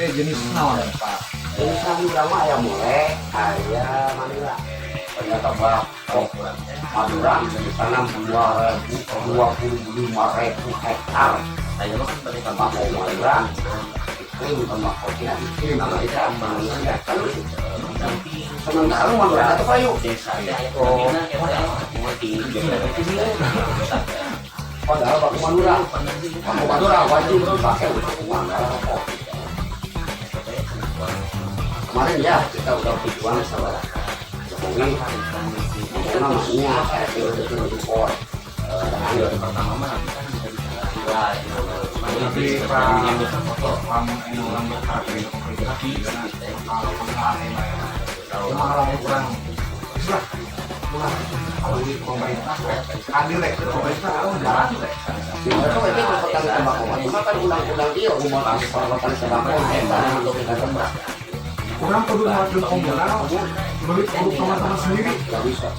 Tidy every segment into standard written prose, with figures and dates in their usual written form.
jenis naon Pak? Jenis Madura mah ya mulai ayah Madura. Ternyata bakok Madura ditanam 25.000 hektar. Saya kan tadi tembakau Madura. Itu tembakaunya itu namanya Madura. Sementara Madura itu kayu. Padahal baku Madura wajib dipakai untuk mangga kopi. Kemarin ya kita udah tujuan sama Jokowi namanya kayak itu impor Pertama mah kita bisa tapi kurang kalau di pemerintah hadir pemerintah kalau jarang itu petani tembakau cuma kan undang-undang dia umur petani tembakau untuk kita tembak kurang perlu hasil komunal beli produk teman-teman sendiri nggak bisa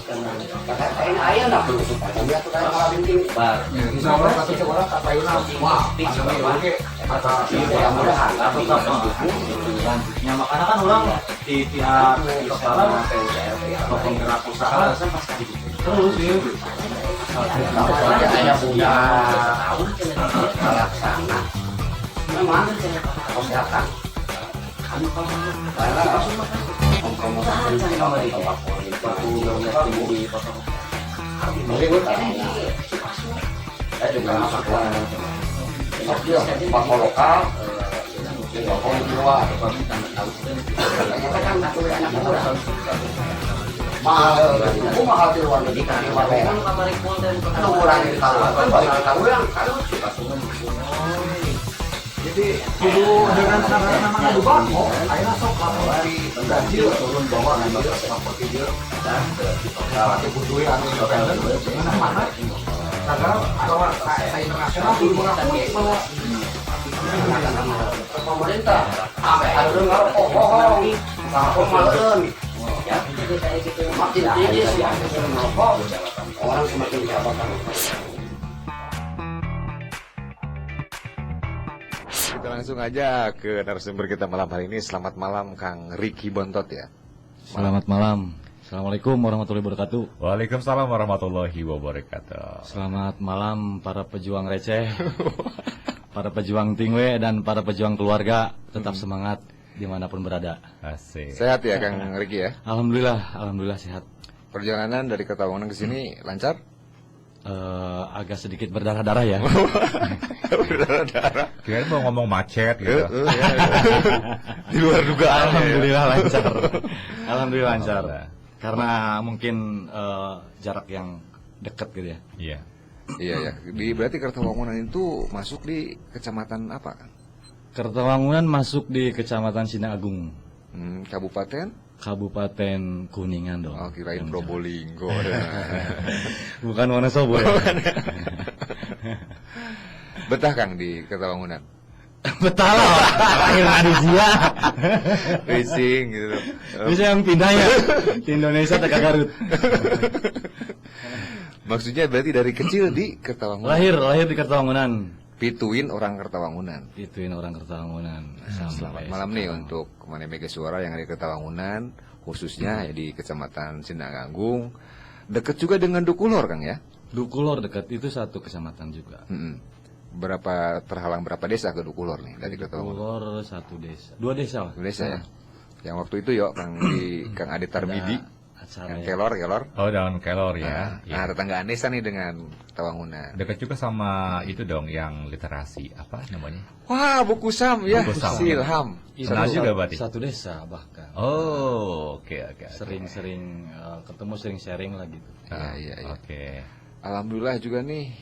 kayaknya ayah nggak perlu supaya dia tuh kayak malah binting insya Allah kata sekolah kata Yuna wah pandemi oke kata mudah-mudahan Ya makanya kan orang di pihak sekarang penggerak usaha terus ya ayah punya pelaksana memang kesehatan saya juga masuk bakal lokal bakal di luar ternyata kan anak muda mahal di luar negeri kan di luar daerah kan ukurannya di Kaluan kan balik ke Kaluan jadi kudu dengan nama ngadu bako akhirnya sok lapor dari Brazil turun bawah ngambil seperti dia dan pakai butuh yang independen dengan mana agar bahwa saya internasional belum mengakui bahwa pemerintah ada dengar bohong kalau malen makin tinggi semakin merokok orang semakin diapakan. Kita langsung aja ke narasumber kita malam hari ini. Selamat malam Kang Ricky Bontot ya. Selamat malam. Assalamualaikum warahmatullahi wabarakatuh. Waalaikumsalam warahmatullahi wabarakatuh. Selamat malam para pejuang receh, para pejuang tingwe dan para pejuang keluarga. Tetap semangat dimanapun berada. Asik. Sehat ya Kang Ricky ya. Alhamdulillah sehat. Perjalanan dari Kertawangunan ke sini lancar? Agak sedikit berdarah-darah ya. Berdarah-darah. Kirain mau ngomong macet gitu. Ya. Di luar dugaan. Alhamdulillah lancar. Alhamdulillah lancar. Karena mungkin jarak yang dekat gitu ya. Iya. Iya ya. Berarti Kertawangunan itu masuk di kecamatan apa kan? Kertawangunan masuk di Kecamatan Sinaagung. Kabupaten? Kabupaten Kuningan dong. Oh, kirain Probolinggo. Bukan Wonosobo ya. Betah Kang di Kertawangunan? Betah lah. Akhir manusia. Racing gitu. Bisa yang pindah ya di Indonesia ke Garut. Maksudnya berarti dari kecil di Kertawangunan. Lahir di Kertawangunan. Pituin orang Kertawangunan. Pituin orang Kertawangunan. Selamat malam nih untuk Mane Mega Suara yang ada di Kertawangunan, khususnya ya di Kecamatan Sinaganggung. Dekat juga dengan Dukulor Kang ya? Dukulor dekat itu satu kecamatan juga. Terhalang berapa desa ke Dukulor nih dari Kertawangunan? Dukulor satu desa. Dua desa lah. Dua desa ya. Yang waktu itu yo Kang di Kang Ade Tarmidi. Yang kelor. Oh, daun kelor ya. Nah, tetanggaan desa nih dengan Kertawangunan. Dekat juga sama itu dong yang literasi apa namanya? Wah, buku Sam ya. Buku Sam. Silham. Kenal juga berarti. Satu desa bahkan. Oh, oke. Sering ketemu, sering sharing lah gitu. Iya. Oke. Alhamdulillah juga nih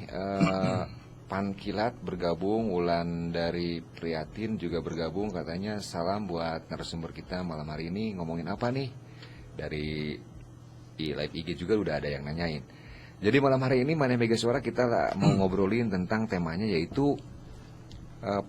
Pankilat bergabung, Wulan dari Priatin juga bergabung. Katanya salam buat narasumber kita malam hari ini. Ngomongin apa nih? Dari live IG juga udah ada yang nanyain. Jadi malam hari ini Mane Mega Suara kita mau ngobrolin tentang temanya yaitu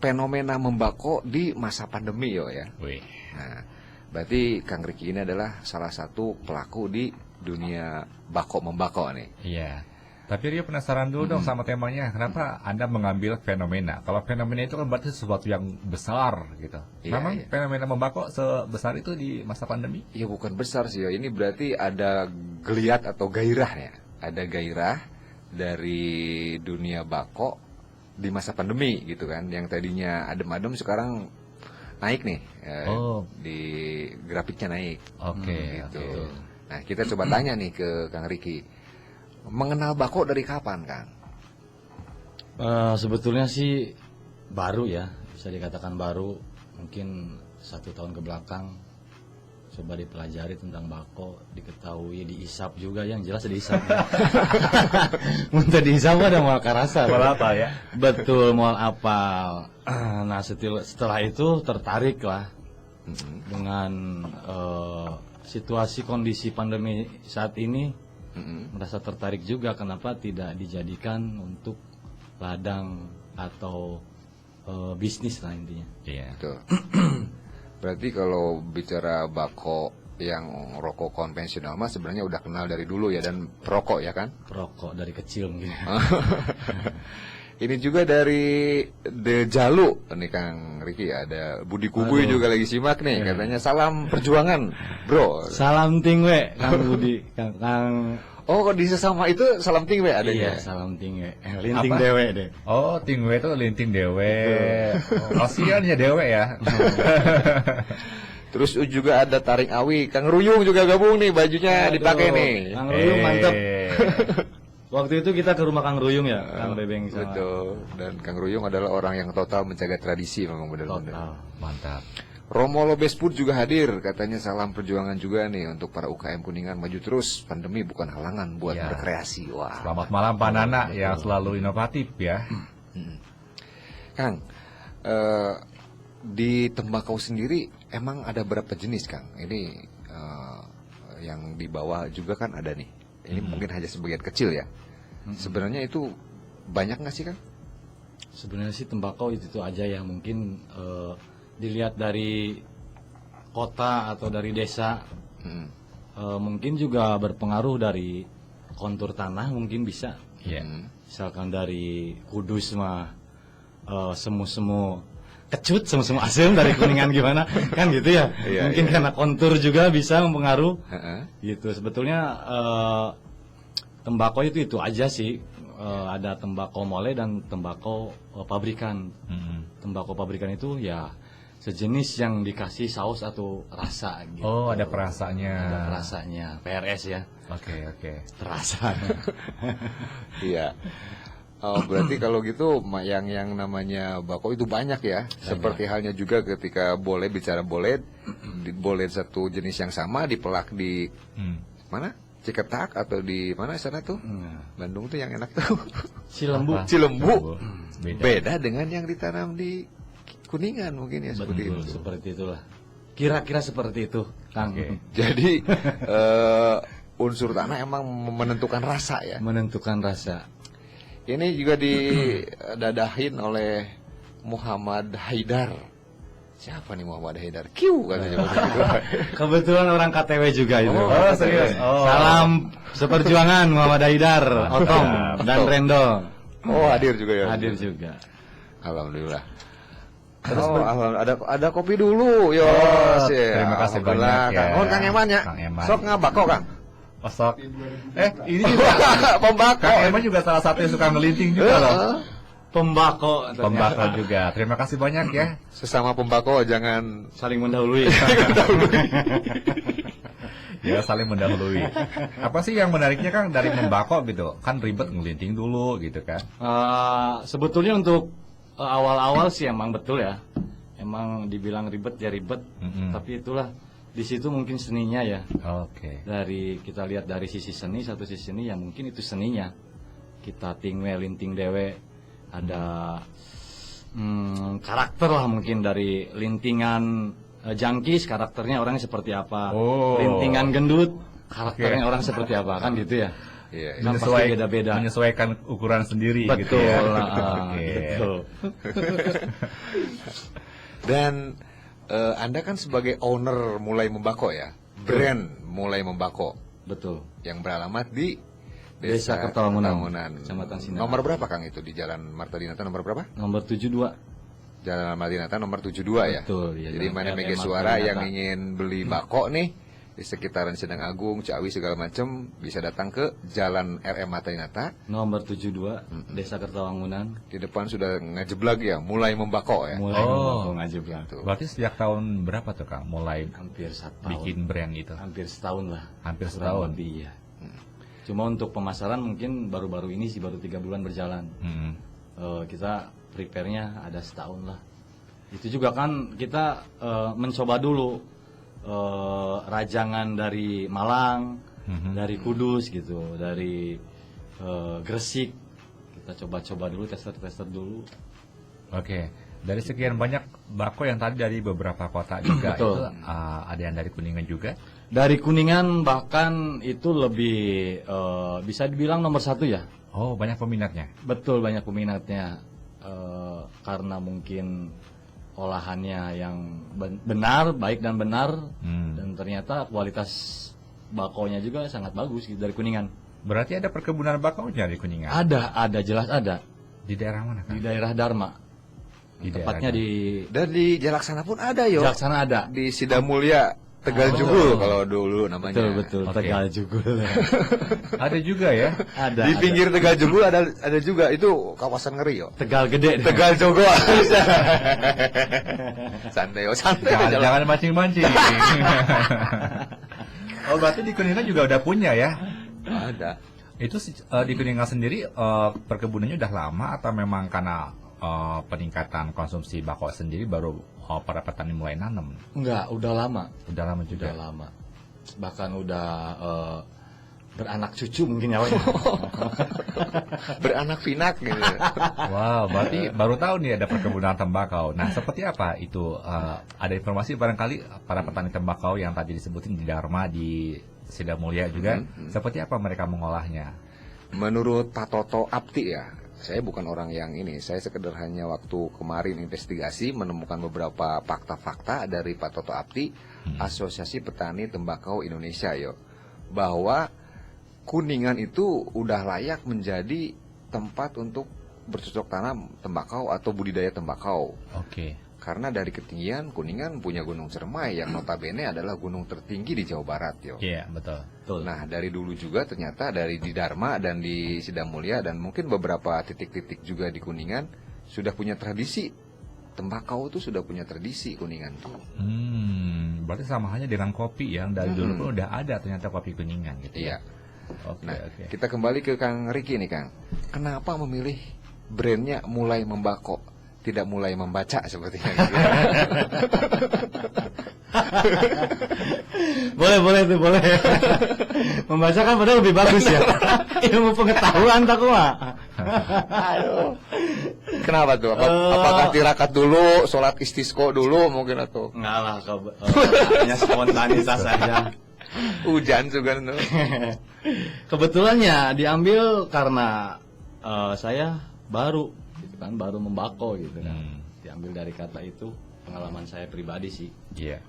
fenomena membako di masa pandemi ya. Wih. Nah, berarti Kang Ricky ini adalah salah satu pelaku di dunia bako membako nih. Iya. Tapi Rio penasaran dulu dong sama temanya. Kenapa Anda mengambil fenomena? Kalau fenomena itu kan berarti sesuatu yang besar gitu. Iya, Memang iya. fenomena membako sebesar itu di masa pandemi? Ya bukan besar sih ya. Ini berarti ada geliat atau gairah ya. Ada gairah dari dunia bako di masa pandemi gitu kan. Yang tadinya adem-adem sekarang naik nih. Oh. Di grafiknya naik. Oke. Gitu. oke. Nah kita coba tanya nih ke Kang Riki. Mengenal bako dari kapan Kang? Sebetulnya sih baru ya, bisa dikatakan baru. Mungkin 1 tahun ke belakang coba dipelajari tentang bako, diketahui, diisap juga, yang jelas diisap. Muntah diisap ada mual karasa. Mual apa ya? Betul, mual apal. Nah setelah itu tertarik lah dengan situasi kondisi pandemi saat ini. Merasa tertarik juga, kenapa tidak dijadikan untuk ladang atau bisnis lah intinya. Iya. Betul. Berarti kalau bicara bako yang rokok konvensional mah sebenarnya udah kenal dari dulu ya, dan perokok ya kan? Perokok dari kecil mungkin. Ini juga dari The Jalu nih Kang Riki, ada Budi Kubuy juga lagi simak nih, katanya salam perjuangan bro. Salam tingwe Kang Budi, Kang. Oh di sesama itu salam tingwe adanya. Iya, salam tingwe. Linting dewe deh. Oh, tingwe itu linting dewe. Oh, kasihan ya dewe ya. Terus juga ada Taring Awi, Kang Ruyung juga gabung nih, bajunya dipakai nih. Kang Ruyung mantep. Waktu itu kita ke rumah Kang Ruyung ya, Kang Bebeng sama. Betul. Dan Kang Ruyung adalah orang yang total menjaga tradisi memang benar-benar. Total. Mantap. Romo Lobes pun juga hadir, katanya salam perjuangan juga nih untuk para UKM Kuningan, maju terus, pandemi bukan halangan buat Ya. berkreasi. Wah. Selamat malam Pak Nana yang selalu inovatif ya. Kang, di tembakau sendiri emang ada berapa jenis Kang? Ini yang di bawah juga kan ada nih. Ini mungkin hanya sebagian kecil ya. Sebenarnya itu banyak nggak sih Kang? Sebenarnya sih tembakau itu aja yang mungkin dilihat dari kota atau dari desa. Mungkin juga berpengaruh dari kontur tanah, mungkin bisa. Iya. Misalkan dari Kudus mah semu-semu kecut, semu-semu asem, dari Kuningan gimana kan gitu ya. Iya, Mungkin iya. karena kontur juga bisa mempengaruhi. Heeh. Gitu sebetulnya tembakau itu aja sih. Ada tembakau mole dan tembakau pabrikan. Tembakau pabrikan itu ya sejenis yang dikasih saus atau rasa gitu. Oh, ada perasanya. Ada rasanya, PRS ya, Oke. terasa. Iya. Oh, berarti kalau gitu yang namanya bako itu banyak ya. Seperti halnya juga ketika bicara boled satu jenis yang sama dipelak di mana? Ciketak atau di mana sana tuh? Bandung tuh yang enak tuh. Cilembu. Apa? Cilembu. Beda. Beda dengan yang ditanam di Kuningan mungkin ya, seperti Betul, itu. seperti itulah. Kira-kira seperti itu, Kang. Oke. Jadi unsur tanah emang menentukan rasa ya. Menentukan rasa. Ini juga didadahin oleh Muhammad Haidar. Siapa nih Muhammad Haidar? Q katanya begitu. Kebetulan orang KTW juga itu. Oh, serius? Oh. Salam seperjuangan Muhammad Haidar, Otong dan Rendo. Oh, hadir juga ya. Hadir juga. Alhamdulillah. Ada kopi dulu, yo. Terima kasih banyak ya. Kang Eman ya. Kang Eman. Sok ngabako Kang. Osok. Ini juga Pembako. Kang Eman juga salah satu yang suka ngelinting juga loh. Pembako. Pembako juga. Terima kasih banyak ya. Sesama pembako jangan Saling mendahului. Ya, saling mendahului. Apa sih yang menariknya Kang dari membako gitu? Kan ribet ngelinting dulu gitu kan. Sebetulnya untuk awal-awal sih emang betul ya. Emang dibilang ribet ya ribet. Tapi itulah di situ mungkin seninya ya. Oke. Dari kita lihat dari sisi seni, satu sisi seni ya mungkin itu seninya. Kita tingwe linting dewe, ada karakter lah mungkin dari lintingan jangkis, karakternya orangnya seperti apa. Oh. Lintingan gendut, karakternya orang seperti apa, kan gitu ya. Iya, Kan pasti beda-beda. Menyesuaikan ukuran sendiri gitu Betul, ya. Oke. Betul. Dan Anda kan sebagai owner mulai membako ya, brand mulai membako Betul. yang beralamat di Desa Kertawangunan, Kertawangunan. Kecamatan Sinar. Nomor berapa Kang itu di Jalan Marta Dinata nomor berapa? Nomor 72. Jalan Marta Dinata nomor 72 ya. Betul, ya, Jadi Jalan mana RM mega Marta suara Dinata. yang ingin beli bako nih di sekitaran Sindang Agung, Ciawi segala macam bisa datang ke Jalan RM Marta Dinata. Nomor 72, Desa Kertawangunan. Di depan sudah ngejeblag ya, mulai membako ya. Mulai Oh. ngajib lah. Tuh. Berarti sejak tahun berapa tuh Kang mulai Hampir 1 tahun. bikin brand itu? Hampir setahun lah. Hampir Kurang setahun. lebih, ya. Cuma untuk pemasaran mungkin baru-baru ini sih, baru 3 bulan berjalan. Hmm. Kita prepare-nya ada setahun lah. Itu juga kan kita mencoba dulu rajangan dari Malang, dari Kudus gitu, dari Gresik. Kita coba-coba dulu, tester-tester dulu. Oke, dari sekian banyak bako yang tadi dari beberapa kota juga Betul. itu ada yang dari Kuningan juga. Dari Kuningan bahkan itu lebih bisa dibilang nomor 1 ya. Oh, banyak peminatnya. Betul, banyak peminatnya. Karena mungkin olahannya yang benar, baik dan benar, dan ternyata kualitas bakonya juga sangat bagus gitu dari Kuningan. Berarti ada perkebunan bakonya di Kuningan. Ada jelas ada Di daerah mana di Kang? daerah Dharma. Di Tepatnya daerah di Dan di Jalaksana pun ada yo. Jaksana ada. Di Sidamulya, Tegal Jugul kalau dulu namanya. Betul, Oke. Tegal Jugul. Ada juga ya. Ada. Di ada. pinggir Tegal Jugul ada juga itu kawasan ngeri yo. Tegal Gede. Tegal Jogo. Santai yo, santai Jangan, aja lah. jangan mancing-mancing. Oh, berarti di Kuningan juga udah punya ya? Ada. Itu di Kuningan sendiri perkebunannya udah lama atau memang karena peningkatan konsumsi bako sendiri baru para petani mulai nanam? Enggak, udah lama. Udah lama Udah juga. lama. Bahkan udah beranak cucu mungkin ya. Beranak pinak gitu. Wow, berarti baru tahu nih ada perkebunan tembakau. Nah, seperti apa itu? Ada informasi barangkali para petani tembakau yang tadi disebutin di Dharma, di Sidamulya juga, seperti apa mereka mengolahnya? Menurut Pak Toto Apti ya, saya bukan orang yang ini, saya sekedar hanya waktu kemarin investigasi menemukan beberapa fakta-fakta dari Pak Toto Apti, Asosiasi Petani Tembakau Indonesia yo, bahwa Kuningan itu udah layak menjadi tempat untuk bercocok tanam tembakau atau budidaya tembakau. Oke. Karena dari ketinggian Kuningan punya Gunung Cermai yang notabene adalah gunung tertinggi di Jawa Barat yo. Iya, betul. Betul. Nah dari dulu juga ternyata dari di Dharma dan di Sidamulya dan mungkin beberapa titik-titik juga di Kuningan sudah punya tradisi tembakau itu sudah punya tradisi Kuningan tuh. Berarti sama halnya dengan kopi yang dari dulu pun udah ada ternyata kopi Kuningan gitu Iya. ya. Oke, Nah oke. kita kembali ke Kang Riki nih Kang. Kenapa memilih brandnya mulai membako, tidak mulai membaca sepertinya? Gitu. Boleh tuh, boleh. Membaca kan padahal lebih bagus ya. Ilmu pengetahuan tak mah. Aduh. Kenapa tuh? Apakah tirakat dulu, sholat istisqo dulu mungkin atau Enggak lah, hanya spontanitas saja. hujan juga tuh? Kebetulannya diambil karena saya baru gitu kan, baru membako gitu kan. Diambil dari kata itu, pengalaman saya pribadi sih. Iya.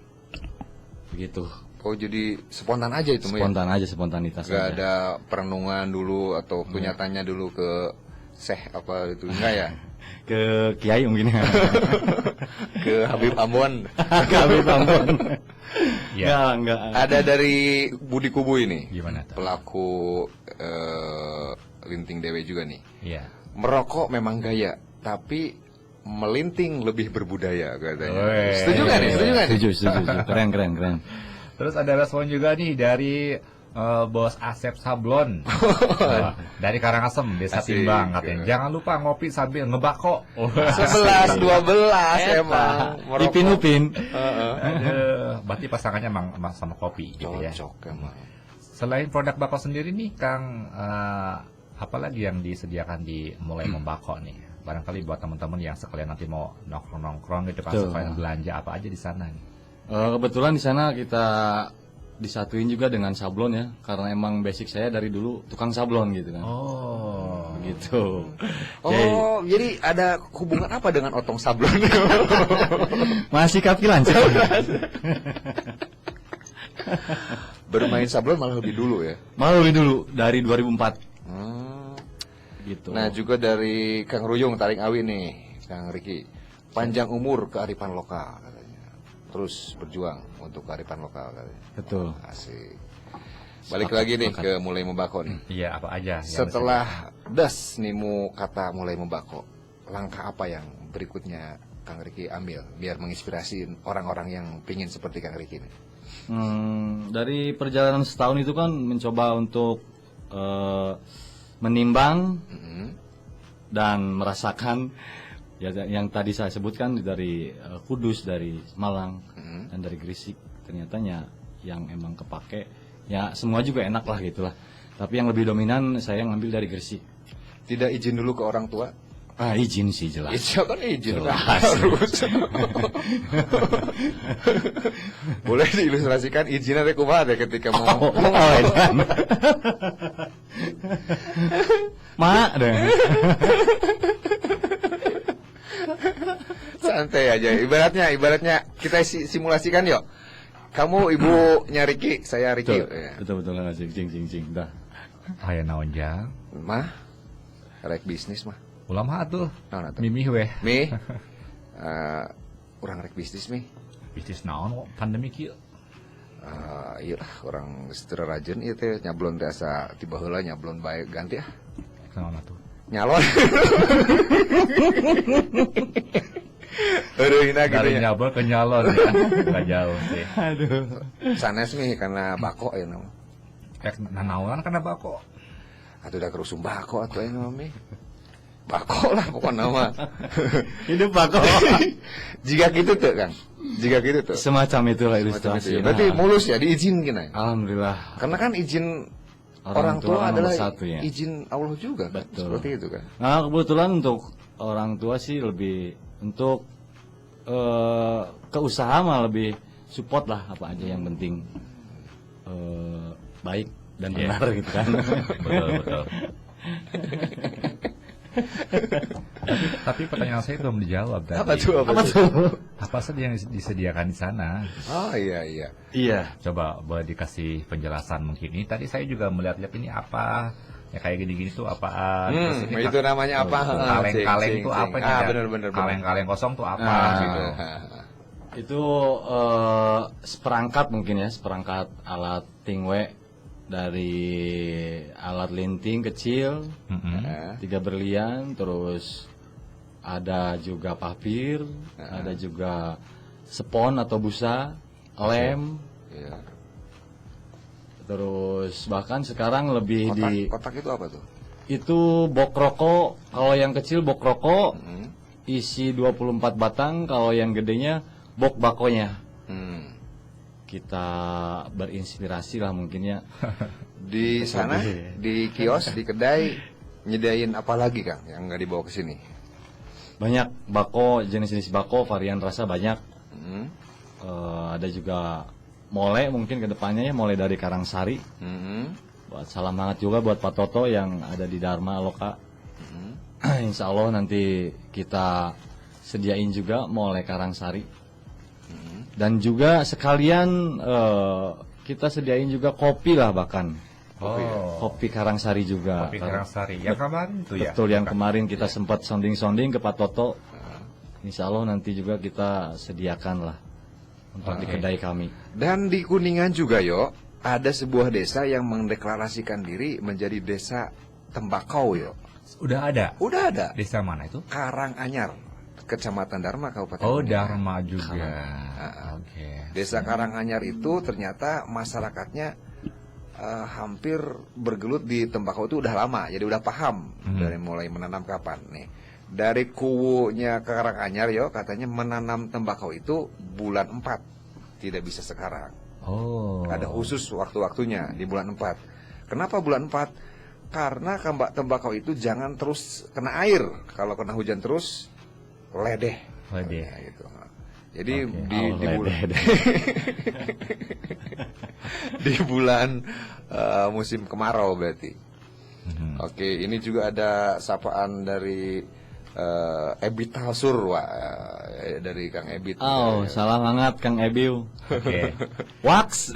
Begitu. Oh jadi spontan aja itu ya? Spontan aja, spontanitas Gak aja. ada perenungan dulu atau punya tanya dulu ke Syekh apa itu enggak ya? Ke Kiai mungkin. Ke Habib Ambon. Kami bangun. Iya. Enggak. Ada dari Budi Kubu ini. Gimana tuh? Pelaku linting dewe juga nih. Iya. Merokok memang gaya, tapi melinting lebih berbudaya katanya. Weh. Setuju kan nih? Setuju kan nih? Setuju. Keren. Terus ada respon juga nih dari Bos Asep Sablon dari Karangasem, Desa Asik. Timbang katanya. Jangan lupa ngopi sambil ngebako. 11, 12 emang. Merokok. Ipin-upin. Aduh, berarti pasangannya emang sama kopi gitu ya. Cocok emang. Selain produk bako sendiri nih Kang, apalagi yang disediakan di mulai membako nih? Barangkali buat teman-teman yang sekalian nanti mau nongkrong-nongkrong gitu kan, Betul. sekalian belanja apa aja di sana nih. Kebetulan di sana kita disatuin juga dengan sablon ya, karena emang basic saya dari dulu tukang sablon gitu kan. Oh, Gitu. Oh, jadi ada hubungan apa dengan otong sablon? Masih kapilan. Bermain sablon malah lebih dulu ya. Malah lebih dulu dari 2004. gitu. Nah juga dari Kang Ruyung Taring Awi nih, Kang Riki, panjang umur kearifan lokal katanya, terus berjuang untuk kearifan lokal katanya. Betul. Asik. Balik lagi nih ke mulai membako nih. Iya, apa aja yang Setelah das nimu kata mulai membako, langkah apa yang berikutnya Kang Riki ambil biar menginspirasi orang-orang yang pingin seperti Kang Riki nih? Dari perjalanan setahun itu kan mencoba untuk menimbang dan merasakan ya yang tadi saya sebutkan dari Kudus, dari Malang dan dari Gresik, ternyatanya yang emang kepake ya semua juga enak lah gitulah. Tapi yang lebih dominan saya ngambil dari Gresik. Tidak izin dulu ke orang tua? Izin sih jelas. Itu kan izin Jelas. harus. Boleh diilustrasikan izinnya teh kumaha teh ketika mau edan. Mak deh. santai aja. Ibaratnya kita simulasikan yuk. Kamu ibunya Riki, saya Riki. Ya. Betul lah, cing dah. Aya naon jang? Mah, rek bisnis mah. Ulama tuh. Naon atuh? Mimih weh. Mi, urang rek bisnis mi. Bisnis naon pandemi kieu? Iya lah, orang secara rajin ieu teh nyablon teh asa tiba heula nyablon bae ganti ah. Naon atuh? Nyalon. Aduh, hina gitu Dari ya. nyabol ke nyalon ya. Gak jauh sih. Sanes mi karena bako ya nama. Naonan kana bako. Atuh udah kerusum bako atuh aya nama mi. Bako lah pokoknya nama. Hidup bako. Jika gitu tuh Kang. Jika gitu tuh. Semacam itulah Macam itu ilustrasi. ya. Berarti mulus ya diizinkan ya. Alhamdulillah. Karena kan izin Orang orang tua tua nomor adalah satu ya. izin Allah juga kan. Betul. Seperti itu kan. Nah kebetulan untuk orang tua sih lebih untuk ke usaha mah lebih support lah apa aja yang penting baik dan Iya. benar gitu kan. Betul. Tapi pertanyaan saya belum dijawab tadi. Apa tuh? Apa saja yang disediakan di sana? Oh iya. Iya. Coba boleh dikasih penjelasan mungkin. Ini tadi saya juga melihat-lihat ini apa? Ya kayak gini-gini tuh apaan? Terus ini Itu namanya apa? kaleng-kaleng Cing, itu cing. apa? Bener. Kaleng-kaleng kosong tuh apa? Gitu. Itu seperangkat mungkin ya, seperangkat alat tingwe dari alat linting kecil, 3 berlian, terus ada juga papir, ada juga spon atau busa, lem, Iya. terus bahkan sekarang lebih Kotak itu apa tuh? itu bok rokok. Kalau yang kecil bok rokok isi 24 batang, kalau yang gedenya bok bakonya. Kita berinspirasi lah mungkin ya. Di sana, di kios, di kedai, nyediain apa lagi Kang yang nggak dibawa ke sini? Banyak bako, jenis-jenis bako, varian rasa banyak. Hmm. Ada juga mole mungkin kedepannya ya, mole dari Karangsari. Buat salam hangat juga buat Pak Toto yang ada di Dharma Loka. Insya Allah nanti kita sediain juga mole Karangsari. Dan juga sekalian kita sediain juga kopi lah bahkan. Kopi Karangsari juga. Kopi Karangsari. Yang kemarin tuh ya? Betul, yang kemarin kita sempat sounding-sounding ke Pak Toto. Insya Allah nanti juga kita sediakan lah untuk di kedai kami. Dan di Kuningan juga yo, ada sebuah desa yang mendeklarasikan diri menjadi desa tembakau yo. Udah ada? Udah ada. Desa mana itu? Karanganyar, Kecamatan Dharma, Kabupaten Oh, Kuningan. Dharma juga. Oke. Desa Karanganyar itu ternyata masyarakatnya hampir bergelut di tembakau itu udah lama, jadi udah paham dari mulai menanam kapan nih. Dari kubunya Karanganyar yo katanya menanam tembakau itu bulan 4, tidak bisa sekarang. Oh. Ada khusus waktu-waktunya di bulan 4. Kenapa bulan 4? Karena tembakau itu jangan terus kena air. Kalau kena hujan terus ledeh. Ledeh. Ya, gitu. Jadi Oke. di bulan di bulan musim kemarau berarti. Oke, ini juga ada sapaan dari Ebit Talsur, wah, dari Kang Ebit. Oh, salam hangat Kang Ebiu. Oke. Wax.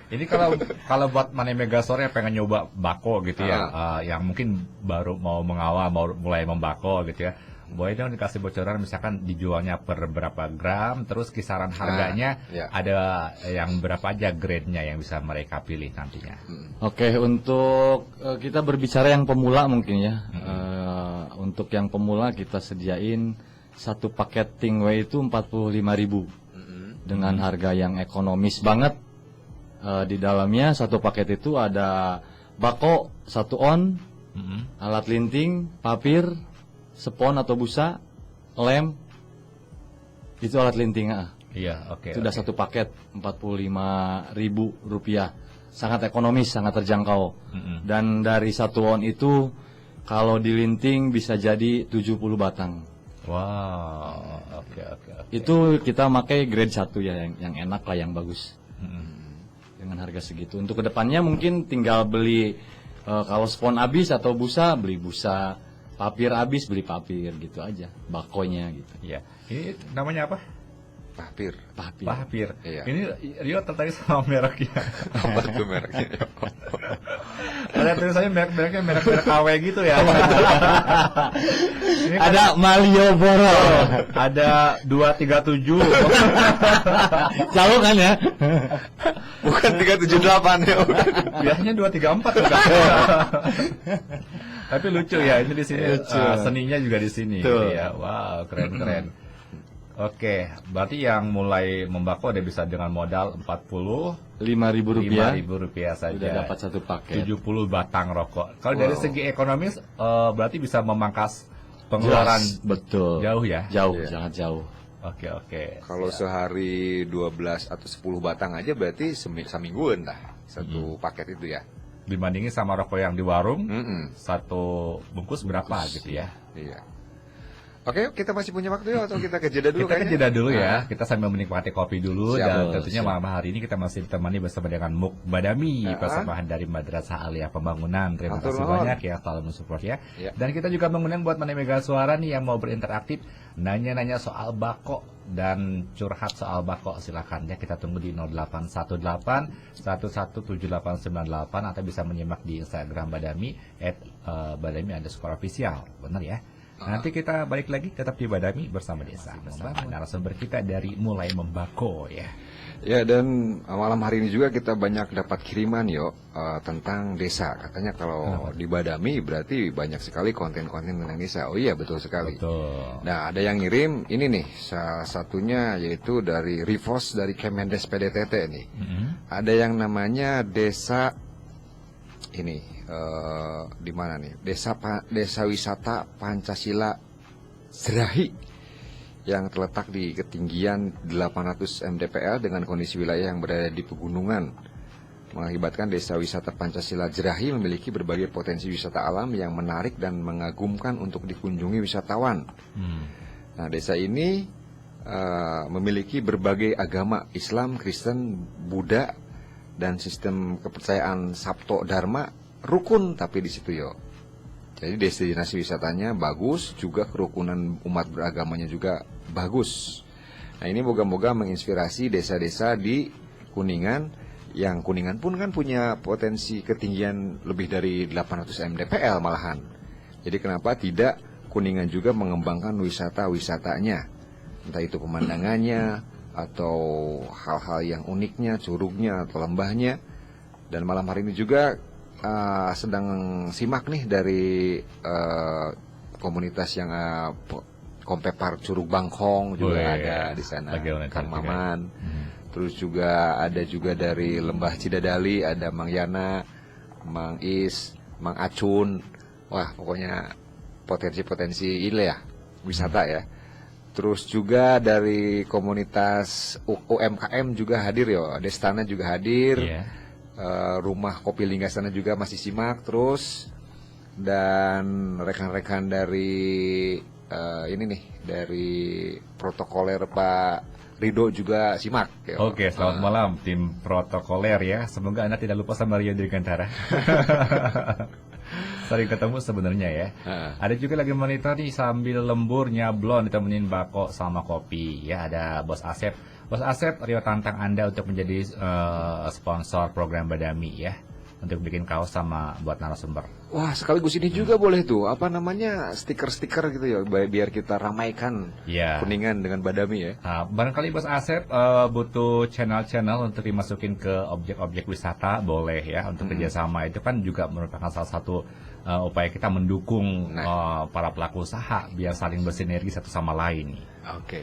Ini kalau buat Mane Megasore yang pengen nyoba bako gitu ya, yang mungkin baru mau mengawal, mau mulai membako gitu ya, boleh dong dikasih bocoran misalkan dijualnya per berapa gram, terus kisaran harganya ya. ada yang berapa aja grade-nya yang bisa mereka pilih nantinya. Oke, untuk kita berbicara yang pemula mungkin ya. Untuk yang pemula kita sediain satu paket Tingway itu 45.000 dengan harga yang ekonomis banget. Di dalamnya satu paket itu ada bako 1 on, alat linting, papir, spon atau busa, lem, itu alat linting. Iya, oke. Itu udah satu paket Rp45.000, sangat ekonomis, sangat terjangkau. Dan dari 1 on itu kalau dilinting bisa jadi 70 batang. Wow, oke. Itu kita pakai grade 1 ya, yang enak lah, yang bagus. Dengan harga segitu. Untuk kedepannya mungkin tinggal beli kalau spon habis atau busa, beli busa. Papir habis, beli papir gitu aja. Bakonya gitu. Iya. Ini namanya apa? Papir. Papir. Iya. Ini Rio tertarik sama mereknya. Apa tuh mereknya? Ada tulisannya merek-mereknya merek-merek KW gitu ya. Ini kan Ada Malioboro. ada 237. Jauh kan ya? Bukan 378 ya. Biasanya 234 juga. Tapi lucu ya, ini di sini seninya juga di sini. Tuh. Ya, wow, keren. Oke, berarti yang mulai membako ada bisa dengan modal Rp5.000 Rp5.000 saja. udah dapat satu paket. 70 batang rokok. Kalau dari segi ekonomis, berarti bisa memangkas pengeluaran. Jelas, betul. Jauh ya? Jauh, Iya. sangat jauh. Oke. Kalau sehari 12 atau 10 batang aja berarti semingguan dah satu paket itu ya. Dibandingin sama rokok yang di warung, satu bungkus berapa gitu ya? Iya. Oke, kita masih punya waktu ya atau kita ke jeda dulu? Kita ke kayaknya? jeda dulu ya. Kita sambil menikmati kopi dulu. Siap. Dan tentunya malam hari ini kita masih ditemani bersama dengan Muk Badami, persembahan dari Madrasah Aliyah Pembangunan. Terima Matur kasih nuwun. banyak ya selalu mensupport ya. Ya. Dan kita juga mengundang buat Mane Mega Suara nih yang mau berinteraktif, nanya-nanya soal bako dan curhat soal bako, silakan ya. Kita tunggu di 0818 117898 atau bisa menyimak di Instagram Badami @badami_official. Benar ya? Nanti kita balik lagi tetap di Badami bersama Desa, bersama narasumber kita dari Mulai Membako ya. Ya, dan malam hari ini juga kita banyak dapat kiriman tentang desa. Katanya kalau di Badami berarti banyak sekali konten-konten tentang desa. Oh iya, betul sekali. Betul. Nah, ada yang ngirim ini nih, salah satunya yaitu dari Rivos dari Kemendes PDTT nih. Ada yang namanya desa ini di mana nih? Desa Wisata Pancasila Jerahi yang terletak di ketinggian 800 mdpl dengan kondisi wilayah yang berada di pegunungan. Mengakibatkan Desa Wisata Pancasila Jerahi memiliki berbagai potensi wisata alam yang menarik dan mengagumkan untuk dikunjungi wisatawan. Nah, desa ini memiliki berbagai agama, Islam, Kristen, Buddha, dan sistem kepercayaan Sabto Dharma rukun tapi di situ Jadi destinasi wisatanya bagus, juga kerukunan umat beragamanya juga bagus. Nah, ini moga-moga menginspirasi desa-desa di Kuningan, yang Kuningan pun kan punya potensi ketinggian lebih dari 800 mdpl malahan. Jadi kenapa tidak Kuningan juga mengembangkan wisata-wisatanya, entah itu pemandangannya atau hal-hal yang uniknya, curugnya atau lembahnya. Dan malam hari ini juga sedang simak nih dari komunitas yang Kompepar Curug Bangkong juga ada di sana, Kang Maman. Terus juga ada juga dari Lembah Cidadali, ada Mang Yana, Mang Is, Mang Acun. Wah, pokoknya potensi-potensi ini ya, wisata ya. Terus juga dari komunitas UMKM juga hadir Destana juga hadir. Rumah Kopi Linggasana juga masih simak terus. Dan rekan-rekan dari ini nih, dari protokoler Pak Rido juga simak. Oke, selamat malam tim protokoler ya. Semoga Anda tidak lupa sama Rio Dirgantara. Sering ketemu sebenarnya ya. Ada juga lagi monitor nih sambil lembur nyablon ditemenin bako sama kopi. Ya ada Bos Asep. Bos Asep, Rio tantang Anda untuk menjadi sponsor program Badami ya. Untuk bikin kaos sama buat narasumber. Wah, sekaligus ini juga boleh tuh, apa namanya, stiker-stiker gitu ya, biar kita ramaikan Ya. Kuningan dengan Badami ya. Nah, barangkali Bos Asep butuh channel-channel untuk dimasukin ke objek-objek wisata, boleh ya, untuk kerjasama. Itu kan juga merupakan salah satu upaya kita mendukung para pelaku usaha biar saling bersinergi satu sama lain. Oke.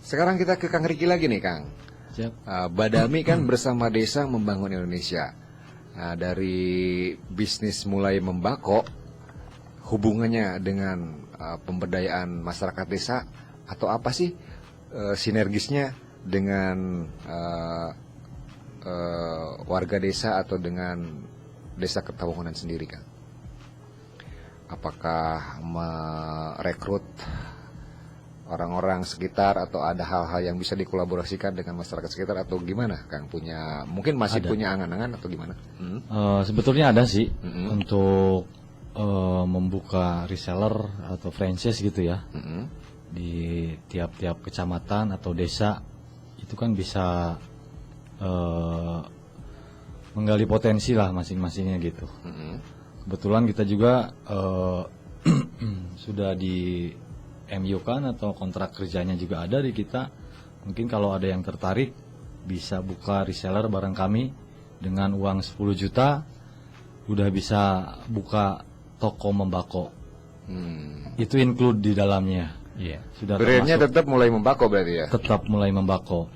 Sekarang kita ke Kang Riki lagi nih, Kang. Siap. Badami kan bersama desa membangun Indonesia. Nah, dari bisnis mulai membako, hubungannya dengan pemberdayaan masyarakat desa atau apa sih sinergisnya dengan warga desa atau dengan desa Kertawangunan sendiri, Kang? Apakah merekrut orang-orang sekitar atau ada hal-hal yang bisa dikolaborasikan dengan masyarakat sekitar atau gimana, Kang? Mungkin masih Ada. punya angan-angan atau gimana? Sebetulnya ada sih untuk membuka reseller atau franchise gitu ya di tiap-tiap kecamatan atau desa. Itu kan bisa menggali potensi lah masing-masingnya gitu. Kebetulan kita juga sudah di MU kan atau kontrak kerjanya juga ada di kita. Mungkin kalau ada yang tertarik bisa buka reseller bareng kami dengan uang 10 juta udah bisa buka toko membako. Itu include di dalamnya. Iya. Sudah Brandnya termasuk tetap mulai membako berarti ya? tetap mulai membako.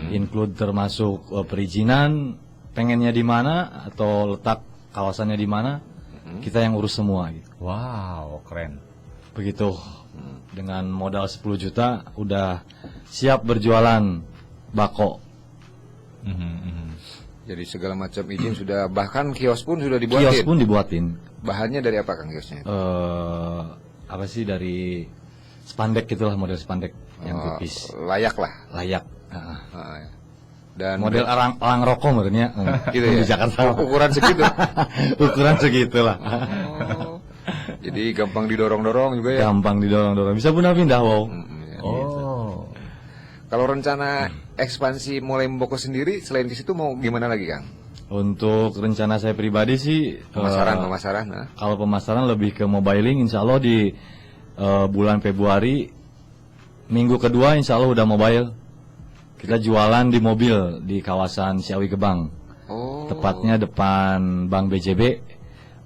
Include termasuk perizinan, pengennya di mana atau letak kawasannya di mana, kita yang urus semua gitu. Wow, keren. Begitu. Dengan modal 10 juta udah siap berjualan bako. Jadi segala macam izin sudah, bahkan kios pun sudah dibuatin. Kios pun dibuatin. Bahannya dari apa, Kang, kiosnya? Apa sih, dari spandek gitulah, model spandek yang tipis. Layak lah. Layak. Dan Model orang rokok menurutnya. gitu ya? Di Jakarta. Ukuran segitu. Ukuran segitulah. Jadi gampang didorong-dorong juga ya. Gampang didorong-dorong. Bisa pindah-pindah, wow. Oh. Kalau rencana ekspansi mulai memboko sendiri, selain di situ mau gimana lagi, Kang? Untuk rencana saya pribadi sih Pemasaran. Nah. kalau pemasaran lebih ke mobiling, insya Allah di bulan Februari minggu kedua insya Allah udah mobile. Kita jualan di mobil di kawasan Ciawi Gebang, tepatnya depan Bank BJB.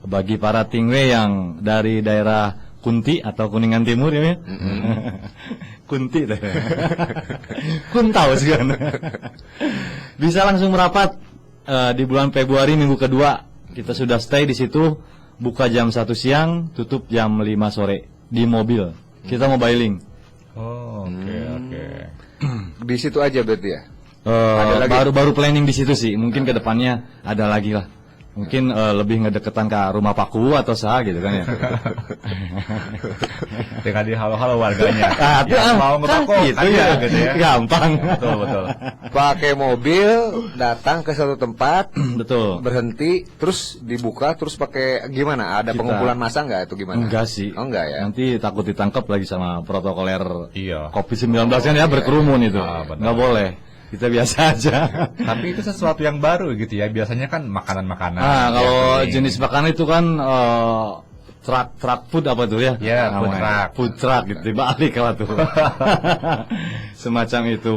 Bagi para tingwe yang dari daerah Kunti atau Kuningan Timur ya, Kunti deh. Kuntau sih kan. Bisa langsung merapat di bulan Februari minggu kedua. Kita sudah stay di situ, buka jam 1 siang, tutup jam 5 sore di mobil. Kita mobiling. Oh, oke. Di situ aja berarti ya? Baru planning di situ sih. Mungkin kedepannya ada lagi lah. Mungkin lebih ngedeketan ke rumah Paku atau sah gitu kan ya. Dengan di halo-halo warganya. Yang mau ngebako gitu ya. gitu ya. Gampang. Betul. Pakai mobil, datang ke satu tempat, Betul. berhenti, terus dibuka, terus pakai gimana? Ada Kita- pengumpulan massa nggak itu gimana? Enggak sih. Oh, enggak ya? Nanti takut ditangkap lagi sama protokoler Iya. COVID-19 kan ya, berkerumun itu. benar. Nggak boleh. Kita biasa aja. Tapi itu sesuatu yang baru gitu ya. Biasanya kan makanan-makanan. Nah, kalau yang jenis makanan itu kan truck food apa tuh ya? Ya, food Namanya. truck. Food truck gitu, dibalik kalau tuh. Semacam itu.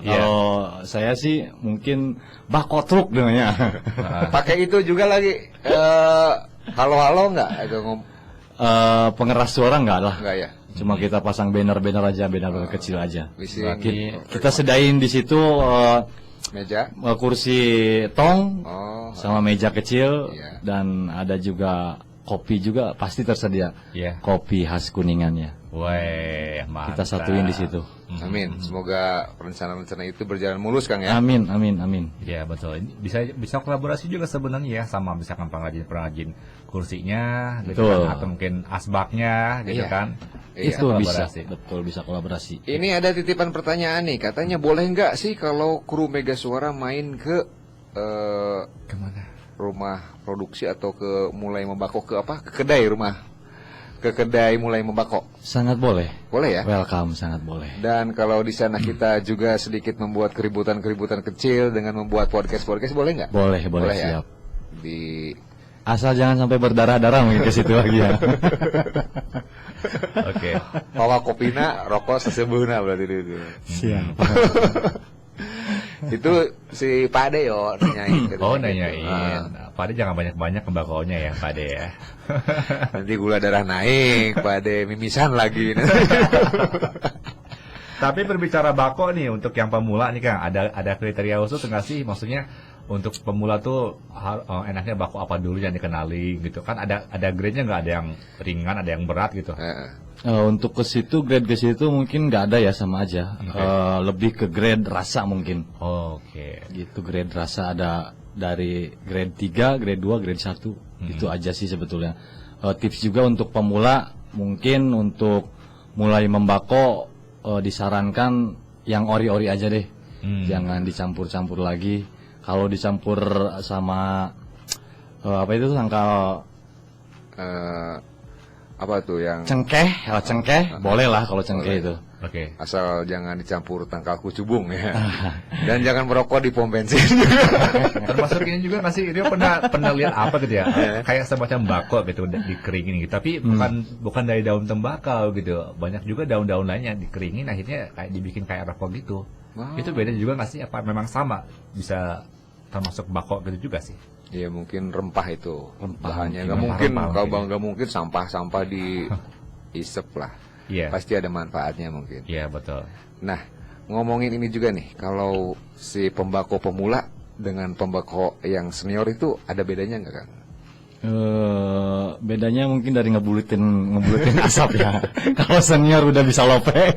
Kalau saya sih mungkin bako truk namanya. Pakai itu juga lagi halo-halo nggak? Itu Pengeras suara enggak lah. enggak ya? Cuma kita pasang banner-banner aja, banner kecil aja. Bising Kita sedain di situ meja. kursi tong Oh, sama meja kecil, Iya. dan ada juga kopi juga pasti tersedia. Iya. Kopi khas Kuningannya. Weh, mantap. Kita satuin di situ. amin. Semoga rencana-rencana itu berjalan mulus, Kang ya. Amin, amin, amin. Ya betul. Ini bisa kolaborasi juga sebenarnya ya sama misalkan pengrajin kursinya, gitu Betul. kan, atau mungkin asbaknya, gitu Iya. kan. Iya. Itu bisa, kolaborasi. betul bisa kolaborasi. Ini ada titipan pertanyaan nih, katanya boleh nggak sih kalau kru Mega Suara main ke Kemana? rumah produksi atau ke mulai membako ke apa? Ke kedai mulai membako. Sangat boleh. Boleh ya? Welcome, sangat boleh. Dan kalau di sana kita juga sedikit membuat keributan-keributan kecil dengan membuat podcast boleh nggak? Boleh ya? siap. Di Asal jangan sampai berdarah-darah mungkin ke situ lagi ya. Oke. bawa kopina, rokok sesebuhna berarti itu. Siap. Itu si Pak Ade yo nanyain. Oh, Gitu. nanyain. Pak Ade jangan banyak-banyak tembakonya ya, Pak Ade ya. Nanti gula darah naik, Pak Ade mimisan lagi. Tapi berbicara bako nih untuk yang pemula nih Kang, ada kriteria khusus nggak sih? Maksudnya untuk pemula tuh enaknya bako apa dulu yang dikenali gitu kan? Ada grade-nya nggak? Ada yang ringan, ada yang berat gitu? Untuk ke situ, grade ke situ mungkin nggak ada ya, sama aja. Lebih ke grade rasa mungkin. Oke. Gitu, grade rasa ada dari grade 3, grade 2, grade 1. Itu aja sih sebetulnya. Tips juga untuk pemula, mungkin untuk mulai membako disarankan yang ori-ori aja deh. Jangan dicampur-campur lagi. Kalau dicampur sama apa itu tangkal apa tuh yang cengkeh, boleh lah kalau cengkeh itu. Oke. asal jangan dicampur tangkal kucubung ya. Dan jangan merokok di pom bensin. Termasuk ini juga nggak sih? Dia pernah lihat apa gitu ya? Kayak semacam bako gitu dikeringin gitu. Tapi bukan dari daun tembakau gitu. Banyak juga daun-daun lainnya dikeringin akhirnya kayak dibikin kayak rokok gitu. Itu beda juga nggak sih? Apa memang sama? Bisa termasuk bako gitu juga sih? Ya mungkin rempah itu. Bahannya mungkin nggak mungkin, rempah kalau mungkin. nggak mungkin sampah-sampah di isep lah. Iya. Pasti ada manfaatnya mungkin. Iya betul. Nah, ngomongin ini juga nih, kalau si pembako pemula dengan pembako yang senior itu ada bedanya nggak Kang? Bedanya mungkin dari ngebulutin asap ya. Kalau senior udah bisa lope.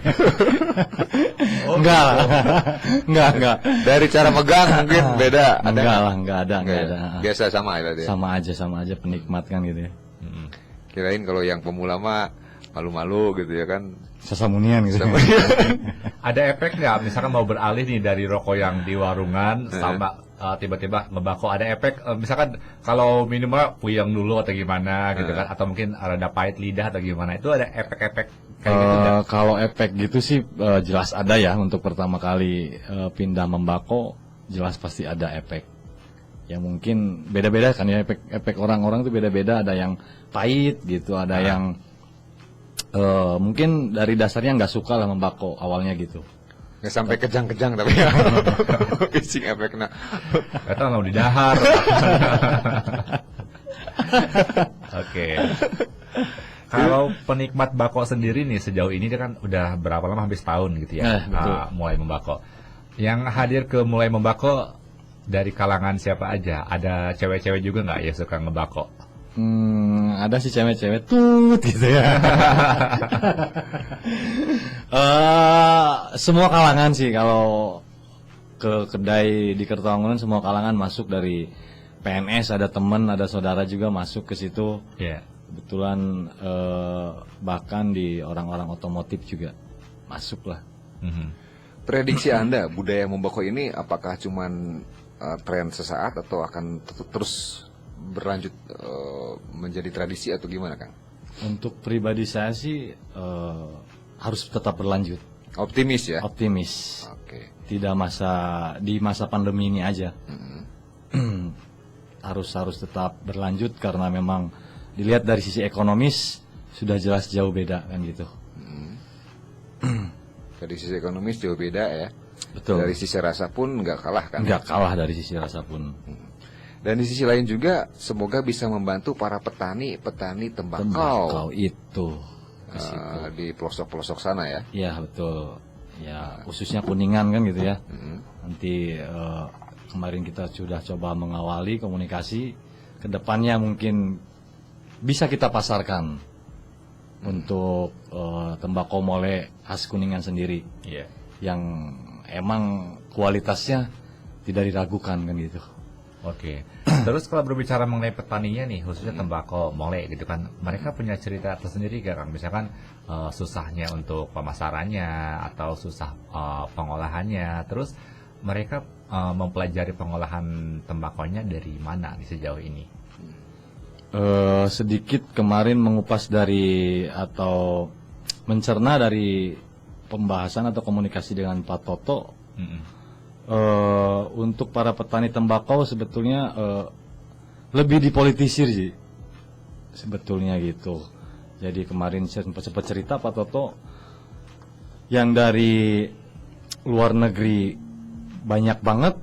Enggak. Dari cara megang mungkin beda. Ada Enggak nggak? ada. Biasa sama ya tadi. Sama aja penikmat kan gitu ya. Kirain kalau yang pemula mah malu-malu gitu ya kan. Sesamunian gitu. Ada efek nggak? Misalkan mau beralih nih dari rokok yang di warungan sama tiba-tiba ngebako, ada efek? Misalkan kalau minumnya puyeng dulu atau gimana gitu kan? Atau mungkin rada pahit lidah atau gimana? Itu ada efek-efek kayak gitu nggak? Kalau efek gitu sih jelas ada ya. Untuk pertama kali pindah membako, jelas pasti ada efek. Ya mungkin beda-beda kan ya, efek orang-orang tuh beda-beda. Ada yang pahit gitu, ada yang mungkin dari dasarnya nggak suka lah membako awalnya gitu. Nggak sampai kejang-kejang tapi ya. Pising efeknya. Kata mau didahar. Oke. Kalau penikmat bako sendiri nih sejauh ini dia kan udah berapa lama, habis tahun gitu ya, betul. mulai membako. Yang hadir ke mulai membako dari kalangan siapa aja? Ada cewek-cewek juga nggak yang suka ngebako? Ada sih cewek-cewek tut gitu ya. Semua kalangan sih, kalau ke kedai di Kertowangunan semua kalangan masuk, dari PNS, ada teman, ada saudara juga masuk ke situ. Iya. Kebetulan bahkan di orang-orang otomotif juga masuk lah. Prediksi Anda, budaya membako ini apakah cuman tren sesaat atau akan terus berlanjut menjadi tradisi atau gimana Kang? Untuk pribadi saya sih harus tetap berlanjut. Optimis ya? Optimis. Oke. Tidak di masa pandemi ini aja. harus tetap berlanjut karena memang dilihat dari sisi ekonomis sudah jelas jauh beda kan gitu. Dari sisi ekonomis jauh beda ya. Betul. Dari sisi rasa pun nggak kalah kan? Nggak kalah dari sisi rasa pun. Dan di sisi lain juga semoga bisa membantu para petani tembakau itu di pelosok-pelosok sana ya. Iya betul. Ya khususnya Kuningan kan gitu ya. Nanti kemarin kita sudah coba mengawali komunikasi, kedepannya mungkin bisa kita pasarkan untuk tembakau mole khas Kuningan sendiri. Iya. Yang emang kualitasnya tidak diragukan kan gitu. Oke. Terus kalau berbicara mengenai petaninya nih, khususnya tembakau mole gitu kan, mereka punya cerita tersendiri kan? Misalkan susahnya untuk pemasarannya atau susah pengolahannya. Terus mereka mempelajari pengolahan tembakonya dari mana nih sejauh ini? Sedikit kemarin mengupas dari atau mencerna dari pembahasan atau komunikasi dengan Pak Toto. Untuk para petani tembakau sebetulnya lebih dipolitisir sih sebetulnya gitu. Jadi kemarin saya sempat cerita Pak Toto yang dari luar negeri banyak banget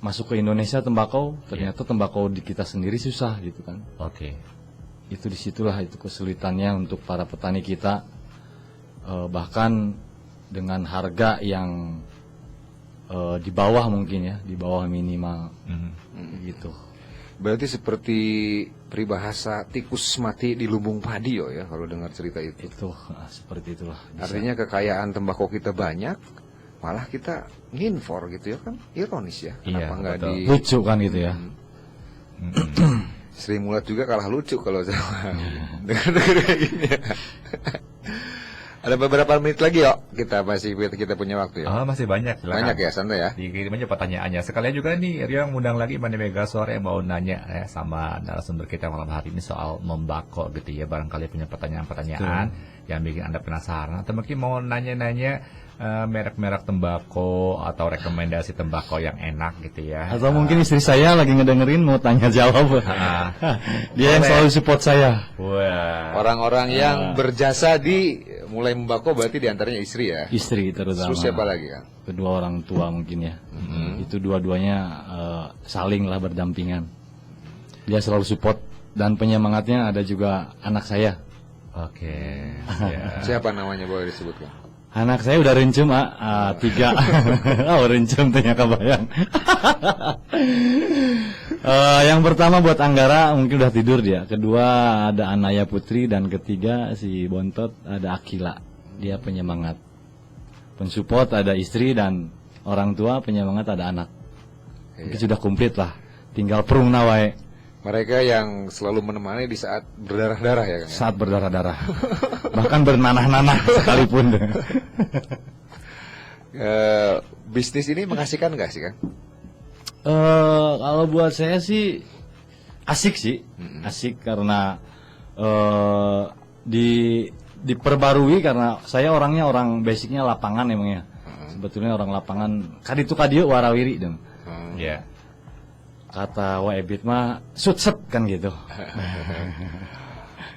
masuk ke Indonesia tembakau, ternyata tembakau di kita sendiri susah gitu kan. Oke. Itu disitulah itu kesulitannya untuk para petani kita, bahkan dengan harga yang di bawah mungkin ya, di bawah minimal gitu. Berarti seperti peribahasa tikus mati di lumbung padi ya kalau dengar cerita itu. Itu seperti itulah. Bisa. Artinya kekayaan tembakau kita banyak, malah kita nginfor gitu ya kan, ironis ya. Iya, Kenapa nggak betul. di Lucu kan gitu ya. Sri Mulat juga kalah lucu kalau sama dengar kayak gini ya. Ada beberapa menit lagi yuk, kita punya waktu ya. Oh, masih banyak. Silakan. Banyak ya, santai ya. Dikirim aja pertanyaannya. Sekalian juga nih Rio ngundang lagi Mani Megasore yang mau nanya ya sama narasumber kita malam hari ini soal membako gitu ya. Barangkali punya pertanyaan-pertanyaan yang bikin Anda penasaran atau mungkin mau nanya-nanya merek-merek tembakau atau rekomendasi tembakau yang enak gitu ya. Atau mungkin istri saya lagi ngedengerin mau tanya jawab. Dia yang selalu support saya. Wah. Orang-orang yang berjasa di mulai membako berarti diantaranya istri ya. Istri terutama. Terus siapa lagi kan? Kedua orang tua mungkin ya. Itu dua-duanya saling lah berdampingan. Dia selalu support dan penyemangatnya ada juga anak saya. Oke. Ya. Siapa namanya boleh disebutkan? Anak saya udah rencem, 3. Oh, rencem ternyata kebayang. Yang pertama buat Anggara mungkin udah tidur dia. Kedua ada Anaya Putri dan ketiga si Bontot ada Akila. Dia penyemangat. Pensupport ada istri dan orang tua, penyemangat ada anak. Itu sudah komplit lah. Tinggal perung nawai. Mereka yang selalu menemani di saat berdarah-darah ya kan? Saat berdarah-darah. Bahkan bernanah-nanah sekalipun. Bisnis ini mengasihkan nggak sih kan? Kalau buat saya sih asik sih. Asik karena diperbarui karena saya orangnya orang basicnya lapangan emangnya. Sebetulnya orang lapangan kaditu kadieu warawiri dong. Ya. Kata Waebit mah sut-set kan gitu.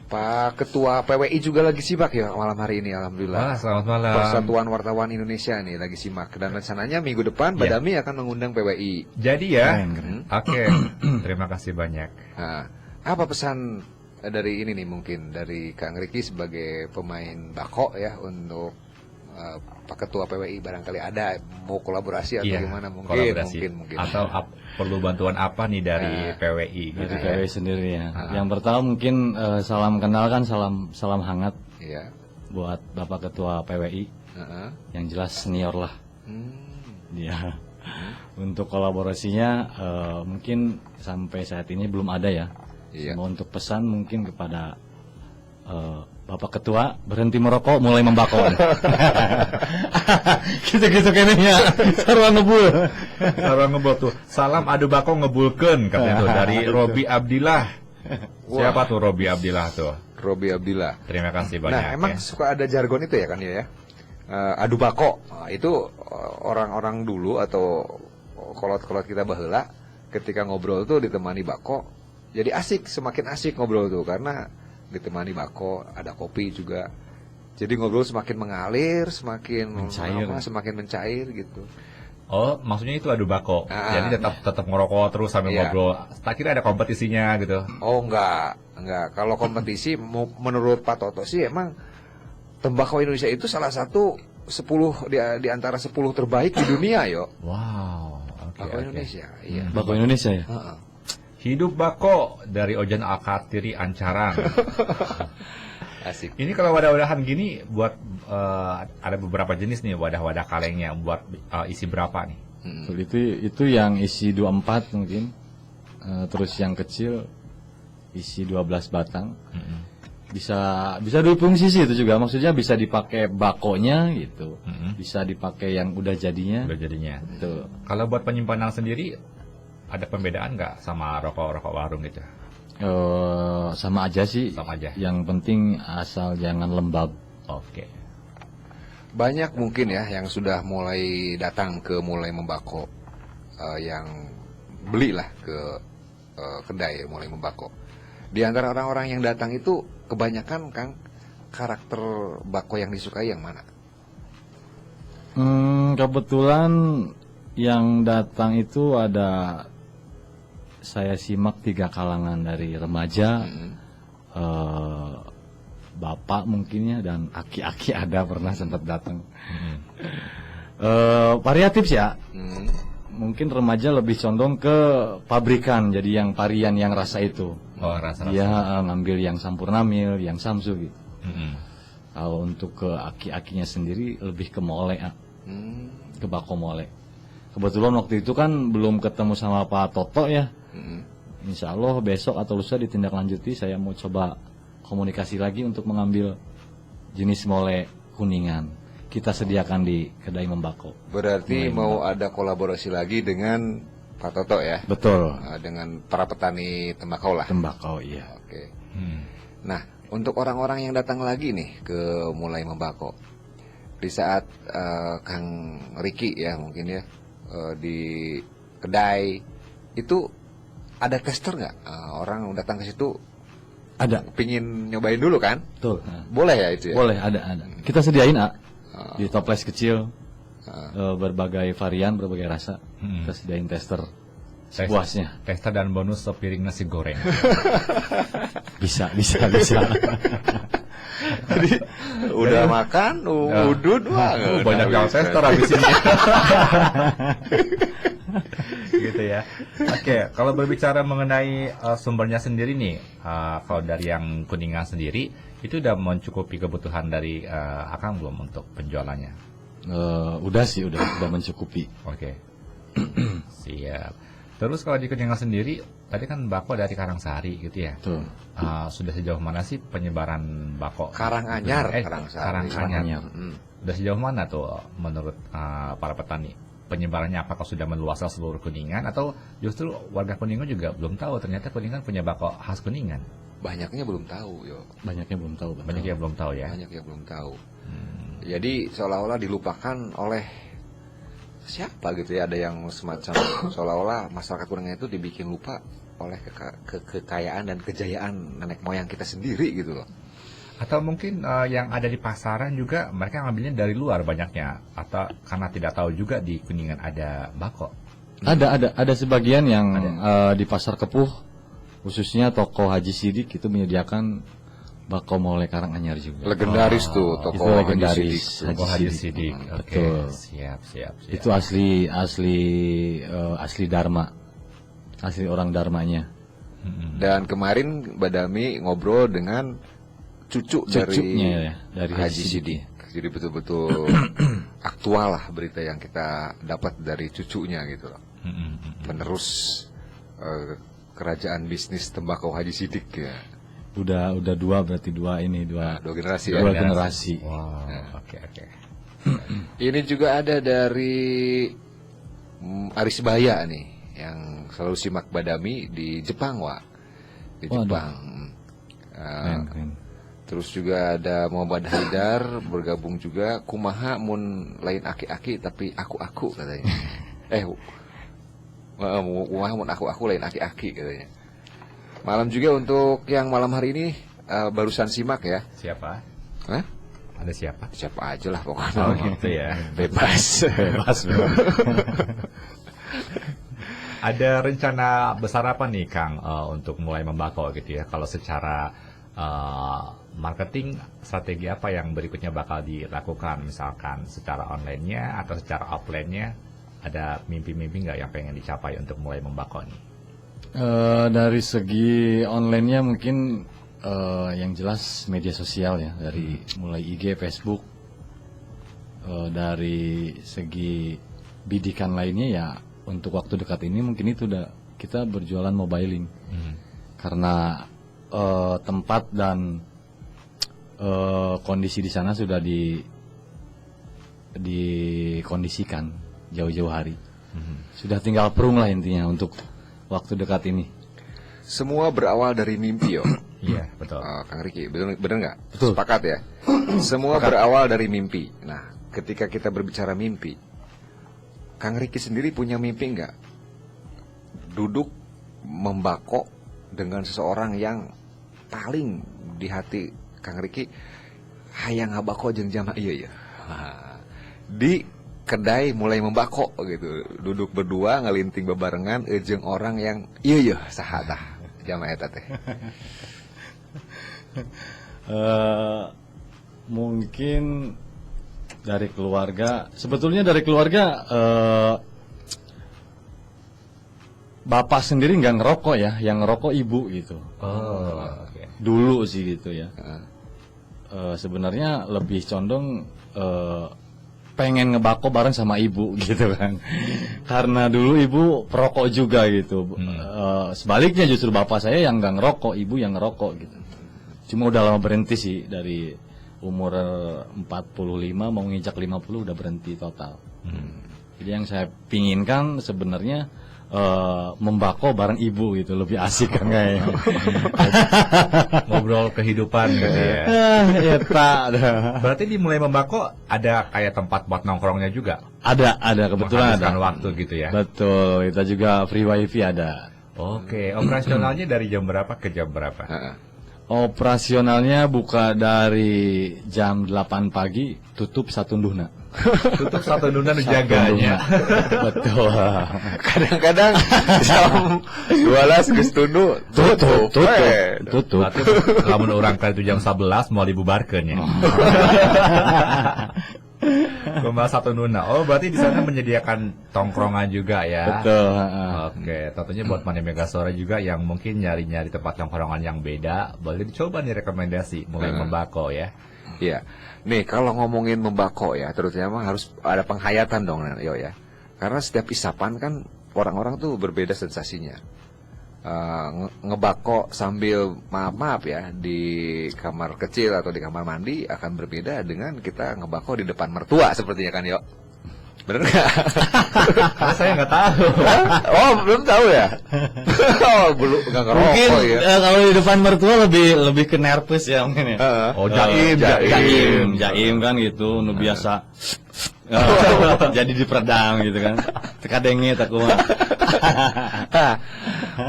Pak Ketua PWI juga lagi simak ya malam hari ini, alhamdulillah. Wah, selamat malam. Persatuan Wartawan Indonesia nih lagi simak dan rencananya minggu depan Ya. Badami akan mengundang PWI. Jadi ya. Keren. Oke. Terima kasih banyak. Nah, apa pesan dari ini nih mungkin dari Kang Riki sebagai pemain bako ya untuk Pak Ketua PWI barangkali ada mau kolaborasi atau Iya, gimana mungkin kolaborasi. mungkin. Atau perlu bantuan apa nih dari PWI gitu Dari ya. PW sendiri ya. Yang pertama mungkin salam kenal kan, salam hangat Iya. buat Bapak Ketua PWI. Heeh. Yang jelas senior lah dia. Untuk kolaborasinya mungkin sampai saat ini belum ada ya. Iya. Cuma untuk pesan mungkin kepada Bapak Ketua berhenti merokok, mulai membakau. Gitu-gitu kayaknya. Sarwa ngebul. Sarwa ngebul tuh. Salam adu bako ngebulkeun katanya tuh dari Robi Abdillah. Siapa tuh Robi Abdillah tuh? Robi Abdillah. Terima kasih banyak. Nah, emang ya. suka ada jargon itu ya kan ya? Adu bako. Nah, itu orang-orang dulu atau kolot-kolot kita baheula ketika ngobrol tuh ditemani bako. Jadi asik, semakin asik ngobrol tuh karena ditemani bako, ada kopi juga. Jadi ngobrol semakin mengalir, semakin Mencair. semakin mencair gitu. Oh, maksudnya itu adu bako. Jadi tetap ngerokok terus sambil Iya. ngobrol. Tak kira ada kompetisinya gitu. Oh enggak. Kalau kompetisi menurut Pak Toto sih emang tembakau Indonesia itu salah satu 10 di antara 10 terbaik di dunia yo. Wow. Oke, Tembakau oke. Indonesia. Iya. Bako Indonesia ya. Heeh. Hidup bako dari Ojan Alkartiri Ancaran. Asik. Ini kalau wadah-wadahan gini buat ada beberapa jenis nih wadah-wadah kalengnya buat isi berapa nih? Itu yang isi 24 mungkin. Terus yang kecil isi 12 batang. bisa dua fungsi sih itu juga, maksudnya bisa dipakai bakonya gitu, bisa dipakai yang udah jadinya. Udah jadinya. Tuh. Kalau buat penyimpanan sendiri ada pembedaan nggak sama rokok warung gitu? Sama aja sih. Sama aja. Yang penting asal jangan lembab. Oke. Banyak mungkin ya yang sudah mulai datang ke Mulai Membako, yang belilah ke kedai Mulai Membako. Di antara orang-orang yang datang itu kebanyakan Kang, karakter bako yang disukai yang mana? Kebetulan yang datang itu ada, saya simak 3 kalangan, dari remaja, bapak mungkin ya, dan aki-aki ada pernah sempat datang. Variatif sih ya. Mungkin remaja lebih condong ke pabrikan, jadi yang varian yang rasa itu. Oh, rasa-rasa. Dia ngambil yang Sampurnamil, yang Samsu gitu. Kalau untuk ke aki-akinya sendiri lebih ke mole, ke bako mole. Kebetulan waktu itu kan belum ketemu sama Pak Toto ya. Insya Allah besok atau lusa ditindaklanjuti, saya mau coba komunikasi lagi untuk mengambil jenis mole Kuningan. Kita sediakan di kedai Membako. Berarti mau ada kolaborasi lagi dengan Pak Toto ya? Betul. Dengan para petani tembakau lah. Tembakau, iya. Oke. Nah, untuk orang-orang yang datang lagi nih ke Mulai Membako, di saat Kang Riki ya mungkin ya di kedai itu ada tester nggak? Orang datang ke situ ada, pingin nyobain dulu kan? Betul. Boleh ya itu ya? Boleh, ada. Kita sediain di toples kecil, berbagai varian, berbagai rasa. Kita sediain tester sepuasnya. Tester dan bonus sepiring nasi goreng. Bisa. Jadi udah makan, udun, Banyak yang tester habis ini. Gitu ya. Oke, kalau berbicara mengenai sumbernya sendiri nih, kalau dari yang Kuningan sendiri itu udah mencukupi kebutuhan dari Akang belum untuk penjualannya? Udah sih, udah mencukupi. Oke. Siap. Terus kalau di Kuningan sendiri, tadi kan bako dari Karangsari gitu ya. Tuh. Sudah sejauh mana sih penyebaran bako? Karanganyar. Karanganyar. Sudah sejauh mana tuh menurut para petani? Penyebarannya apakah sudah meluas ke seluruh Kuningan atau justru warga Kuningan juga belum tahu ternyata Kuningan punya bako khas Kuningan? Banyaknya belum tahu, yo. Banyaknya belum tahu. Banyak yang belum tahu ya. Banyak yang belum tahu. Jadi seolah-olah dilupakan oleh siapa gitu ya, ada yang semacam seolah-olah masyarakat Kuningan itu dibikin lupa oleh kekayaan dan kejayaan nenek moyang kita sendiri gitu loh. Atau mungkin yang ada di pasaran juga mereka ngambilnya dari luar banyaknya, atau karena tidak tahu juga di Kuningan ada bako. Ada sebagian yang di Pasar Kepuh, khususnya toko Haji Sidik itu menyediakan bako mole Karanganyar juga. Legendaris tuh toko itu legendaris Toko Haji Sidik. Oke. Betul. Siap. Itu asli Dharma, asli orang Dharmanya. Dan kemarin Badami ngobrol dengan cucunya dari Haji Sidik. Jadi betul-betul aktual lah berita yang kita dapat dari cucunya gitu loh. Penerus kerajaan bisnis tembakau Haji Sidik ya. Udah dua, berarti dua generasi dua ya. generasi. Wow. Oke. Ini juga ada dari Aris Baya nih yang selalu simak Badami di Jepang, Wak. Di Jepang. Keren. Terus juga ada Muhammad Haidar bergabung juga. Kumaha mun lain aki-aki tapi aku katanya. Kumaha mun aku lain aki-aki katanya. Malam juga untuk yang malam hari ini barusan simak ya. Siapa? Hah? Ada siapa? Siapa aja lah pokoknya. Oh gitu ya. Bebas. Ada rencana besar apa nih Kang untuk mulai membako gitu ya? Kalau secara marketing, strategi apa yang berikutnya bakal dilakukan? Misalkan secara online-nya atau secara offline-nya, ada mimpi-mimpi nggak yang pengen dicapai untuk mulai membako nih? Dari segi online-nya mungkin yang jelas media sosial ya, dari mulai IG, Facebook. Dari segi bidikan lainnya ya, untuk waktu dekat ini mungkin itu udah kita berjualan mobiling. Karena tempat dan kondisi di sana sudah dikondisikan jauh-jauh hari. Sudah tinggal perung lah intinya untuk waktu dekat ini. Semua berawal dari mimpi, yo. Iya, betul. Kang Riki, bener nggak? Betul. Sepakat ya? Semua berawal dari mimpi. Nah, ketika kita berbicara mimpi, Kang Riki sendiri punya mimpi nggak? Duduk membako dengan seseorang yang paling di hati Kang Riki, hayang ngabako jeung jamaah iya ya. Di kedai mulai membako gitu, duduk berdua ngelinting bebarengan jeung orang yang iya ya saha tah jamaah eta teh. Mungkin dari keluarga, sebetulnya dari keluarga bapak sendiri nggak ngerokok ya, yang ngerokok ibu gitu. Oke. Dulu sih gitu ya. Sebenarnya lebih condong pengen ngebako bareng sama ibu gitu kan. Karena dulu ibu perokok juga gitu. Sebaliknya justru bapak saya yang nggak ngerokok, ibu yang ngerokok gitu. Cuma udah lama berhenti sih, dari umur 45 mau nginjak 50 udah berhenti total. Jadi yang saya pinginkan sebenarnya membako bareng ibu gitu, lebih asik kan kayaknya. Ngobrol kehidupan gitu ya. Ya tak ada. Berarti dimulai membako ada kayak tempat buat nongkrongnya juga. Ada kebetulan ada. Menghabiskan waktu gitu ya. Betul, kita juga free wifi ada. Oke, operasionalnya dari jam berapa ke jam berapa? Operasionalnya buka dari jam 8 pagi, tutup satu nduna. Tutup satu dunia dijaganya. Betul. Kadang-kadang jam 12 geus tundu tutup. Tutup. Berarti lamun orang kali itu jam 11 mau dibubarkan ya. Cuma satu nuna. Oh, berarti di sana menyediakan tongkrongan juga ya. Betul. Oke, tentunya buat Mani Megasore juga yang mungkin nyari-nyari tempat tongkrongan yang beda, boleh dicoba nih rekomendasi mulai membako ya. Iya. Nih kalau ngomongin membako ya, terutama harus ada penghayatan dong yo ya. Karena setiap isapan kan orang-orang tuh berbeda sensasinya. Ngebako sambil maaf ya di kamar kecil atau di kamar mandi akan berbeda dengan kita ngebako di depan mertua sepertinya kan yo. Bener nggak? Karena saya nggak tahu. Oh belum tahu ya? Oh belum nggak ngerokok Mungkin ya? kalau di depan mertua lebih ke nervous ya mungkin ya. Oh, jaim Jaim kan gitu, nu biasa. Jadi diperdam gitu kan. Tekadenge tak kuat.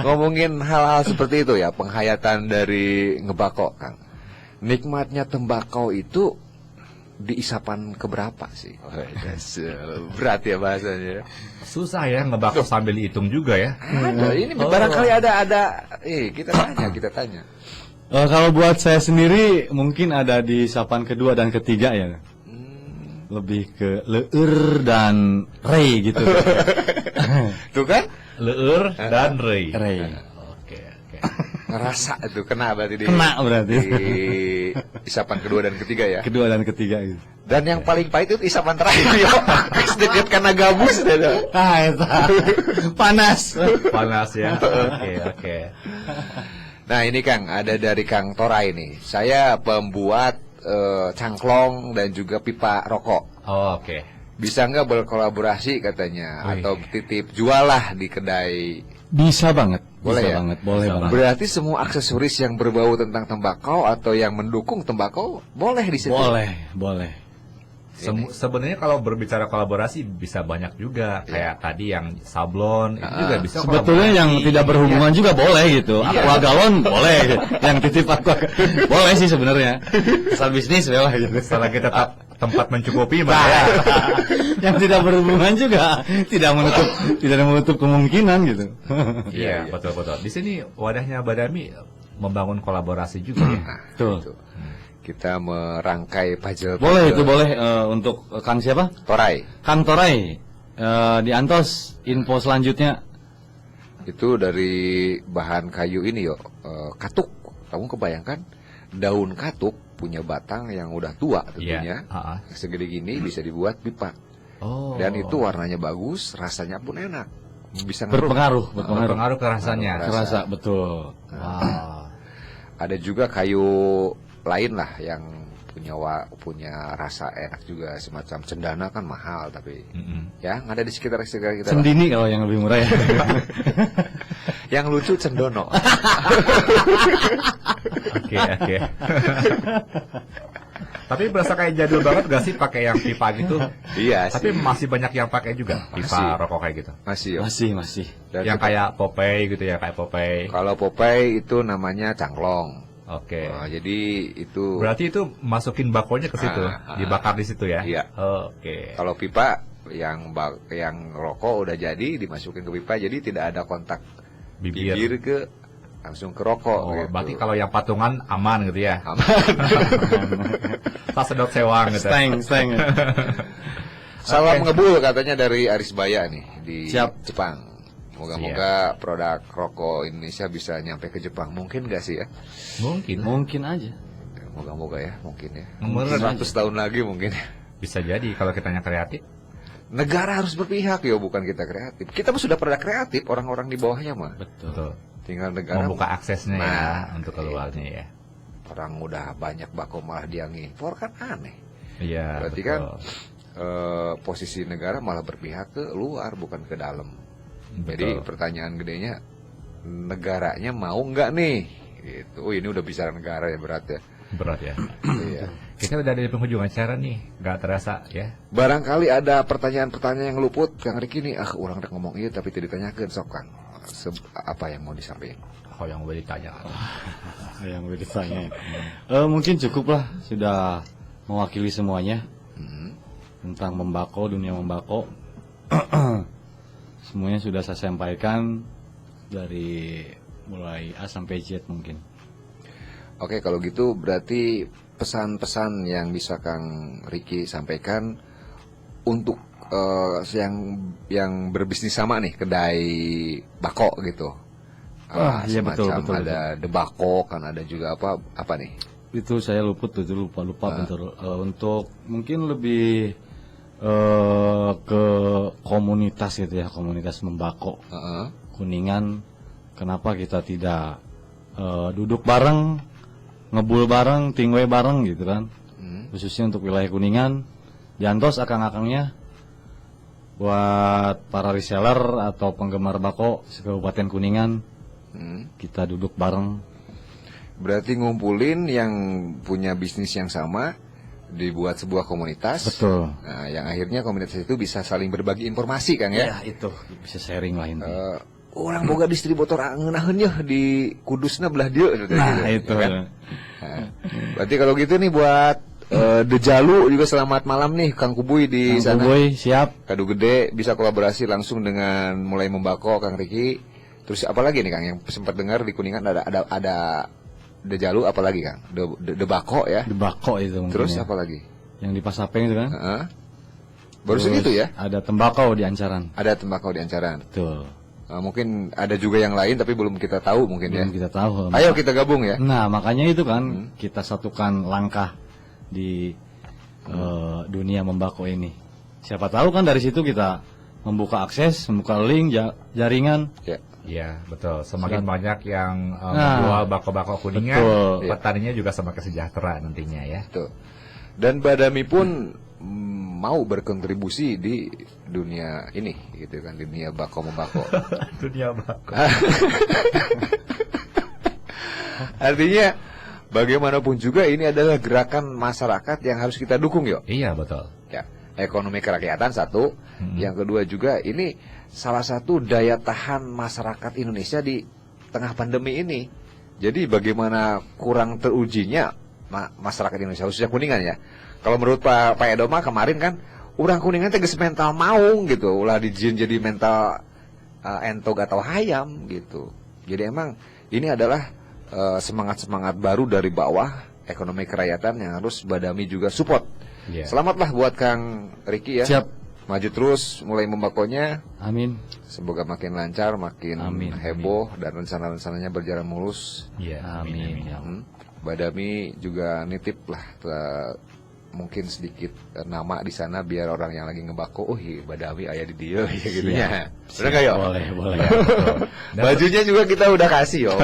Ngomongin hal-hal seperti itu ya, penghayatan dari ngebako, Kang. Nikmatnya tembakau itu di isapan keberapa sih? Berat ya bahasanya. Susah ya ngebako sambil hitung juga ya. Ada, ini barangkali ada. Kita tanya. Kalau buat saya sendiri mungkin ada di isapan kedua dan ketiga ya. Lebih ke leur dan rei gitu. Tuh kan? Leur dan rei. Oke. Ngerasa itu kena berarti Kena berarti. di isapan kedua dan ketiga ya. Kedua dan ketiga gitu. Dan yang paling pahit itu isapan terakhir yo. Sedikit karena gabus deh. Itu panas. Panas ya. Oke. Nah ini Kang, ada dari Kang Torai nih. Saya pembuat cangklong dan juga pipa rokok. Oh, oke. Bisa nggak berkolaborasi katanya? Atau titip jual lah di kedai? Bisa banget. Boleh Bisa ya? banget, boleh banget. Berarti semua aksesoris yang berbau tentang tembakau atau yang mendukung tembakau boleh di situ? Boleh. Sebenarnya kalau berbicara kolaborasi bisa banyak juga. Kayak tadi yang sablon itu juga bisa. Sebetulnya yang tidak berhubungan juga boleh gitu. Aqua galon boleh. Yang titip aqua boleh sih sebenarnya. Asal bisnis ya lah gitu. Setelah kita tempat mencukupi mah ya. Yang tidak berhubungan juga tidak menutup kemungkinan gitu. Iya, betul. Di sini wadahnya Badami membangun kolaborasi juga ya. Tuh. Kita merangkai puzzle. Boleh itu boleh untuk Kang siapa? Torai. Kang Torai. Di Antos info selanjutnya Itu dari bahan kayu ini yo, katuk. Kamu kebayangkan daun katuk punya batang yang udah tua tentunya. Segede gini bisa dibuat pipa. Oh. Dan itu warnanya bagus, rasanya pun enak. Bisa berpengaruh Berpengaruh ke rasanya. Rasa betul. Wow. Ada juga kayu lain lah yang punya rasa enak juga, semacam cendana kan mahal tapi ya nggak ada di sekitar kita lah. Sendini kalau yang lebih murah ya. Yang lucu cendono. Oke. Tapi berasa kayak jadul banget gak sih pakai yang pipa gitu? Iya Tapi sih. masih banyak yang pakai juga Masih. pipa rokok kayak gitu. Masih yo. Masih. Dan Yang kita- kayak Popeye gitu ya, kayak Popeye. kalau Popeye itu namanya cangklong. Oke. Nah, jadi itu Berarti itu masukin bakonya ke situ, dibakar di situ ya? Iya. Oke. kalau pipa yang rokok udah jadi dimasukin ke pipa, jadi tidak ada kontak bibir ke langsung ke rokok Oh, gitu. berarti kalau yang patungan aman gitu ya? Aman. Pas sedot sewang gitu. Steng. Salam ngebul katanya dari Aris Baya nih di Siap. Jepang. Moga-moga produk rokok Indonesia bisa nyampe ke Jepang. Mungkin gak sih ya? Mungkin aja. Moga-moga ya, mungkin ya. Mungkin 100 tahun lagi mungkin. Bisa jadi kalau kitanya kreatif. Negara harus berpihak ya, bukan kita kreatif. Kita mah sudah pada kreatif, orang-orang di bawahnya mah. Betul. Tinggal negara Membuka aksesnya ya Nah, untuk keluarnya ya. orang udah banyak bako malah dia ngimpor kan aneh. Iya. Berarti betul. kan posisi negara malah berpihak ke luar bukan ke dalam. Jadi Betul. pertanyaan gedenya, negaranya mau nggak nih? Gitu. Oh ini udah bicara negara ya, berat ya. Berat ya. Iya. Kita udah di penghujung acara nih, nggak terasa ya. Barangkali ada pertanyaan-pertanyaan yang luput, Kang Riki nih, orang udah ngomong iya tapi tidak ditanyakan, sok Kang. Apa yang mau disampaikan? Oh yang boleh ditanya. Yang udah ditanya. Mungkin cukup lah, sudah mewakili semuanya tentang membako, dunia membako. Semuanya sudah saya sampaikan dari mulai A sampai Z mungkin. Oke, kalau gitu berarti pesan-pesan yang bisa Kang Riki sampaikan untuk yang berbisnis sama nih, kedai bako gitu. Iya betul. Ada debako kan, ada juga apa nih? Itu saya lupa betul. Untuk mungkin lebih ke komunitas gitu ya, komunitas membako Heeh. Kuningan. Kenapa kita tidak duduk bareng, ngebul bareng, tingwe bareng gitu kan? Khususnya untuk wilayah Kuningan, jantos akang-akangnya buat para reseller atau penggemar bako se-Kabupaten Kuningan, kita duduk bareng. Berarti ngumpulin yang punya bisnis yang sama, dibuat sebuah komunitas. Betul. Nah, yang akhirnya komunitas itu bisa saling berbagi informasi Kang ya. Itu bisa sharing lah intinya. Orang boga distributor ngeunaheun ya di Kudusna belah dieu gitu. Nah itu. Kan? Nah, berarti kalau gitu nih buat Dejalu juga selamat malam nih Kang Kubuy di Kang sana. Kubuy, siap. Kado Gede bisa kolaborasi langsung dengan mulai membako Kang Riki. Terus apa lagi nih Kang yang sempat dengar di Kuningan ada Dejalu, apa lagi Kang? Debako ya. Debako itu mungkin. Terus ya. apa lagi? Yang di Pasapeng itu kan? Heeh. Baru Terus segitu ya? Ada tembakau di Ancaran. Ada tembakau di Ancaran. Betul. Mungkin ada juga yang lain tapi belum kita tahu mungkin Belum ya. kita tahu. Ayo kita gabung ya. Nah makanya itu kan kita satukan langkah di dunia membako ini. Siapa tahu kan dari situ kita membuka akses, membuka link, jaringan. Ya. Iya betul. Semakin banyak yang Nah, menjual bako-bako Kuningan, betul. petaninya juga semakin sejahtera nantinya ya. Tuh. Dan Badami pun mau berkontribusi di dunia ini gitu kan, dunia bako membako. Dunia bako. Artinya bagaimanapun juga ini adalah gerakan masyarakat yang harus kita dukung yuk. Iya betul. Ya, ekonomi kerakyatan satu, yang kedua juga ini salah satu daya tahan masyarakat Indonesia di tengah pandemi ini. Jadi bagaimana kurang terujinya masyarakat Indonesia khususnya Kuningan ya. Kalau menurut Pak Edo mah kemarin kan orang Kuningan teh geus mental maung gitu, ulah dijieun jadi mental entog atau hayam gitu. Jadi emang ini adalah semangat-semangat baru dari bawah ekonomi kerakyatan yang harus Badami juga support. Iya. Selamatlah buat Kang Riki ya. Siap. Maju terus mulai membakonya. Amin. Semoga makin lancar, makin Amin, heboh dan rencana-rencananya berjalan mulus. Iya. Amin. Badami juga nitip lah mungkin sedikit nama di sana biar orang yang lagi ngebako, oh iya Badawi aya di dia ya gitu ya. Benar nggak yo? Boleh. Bajunya juga kita udah kasih yo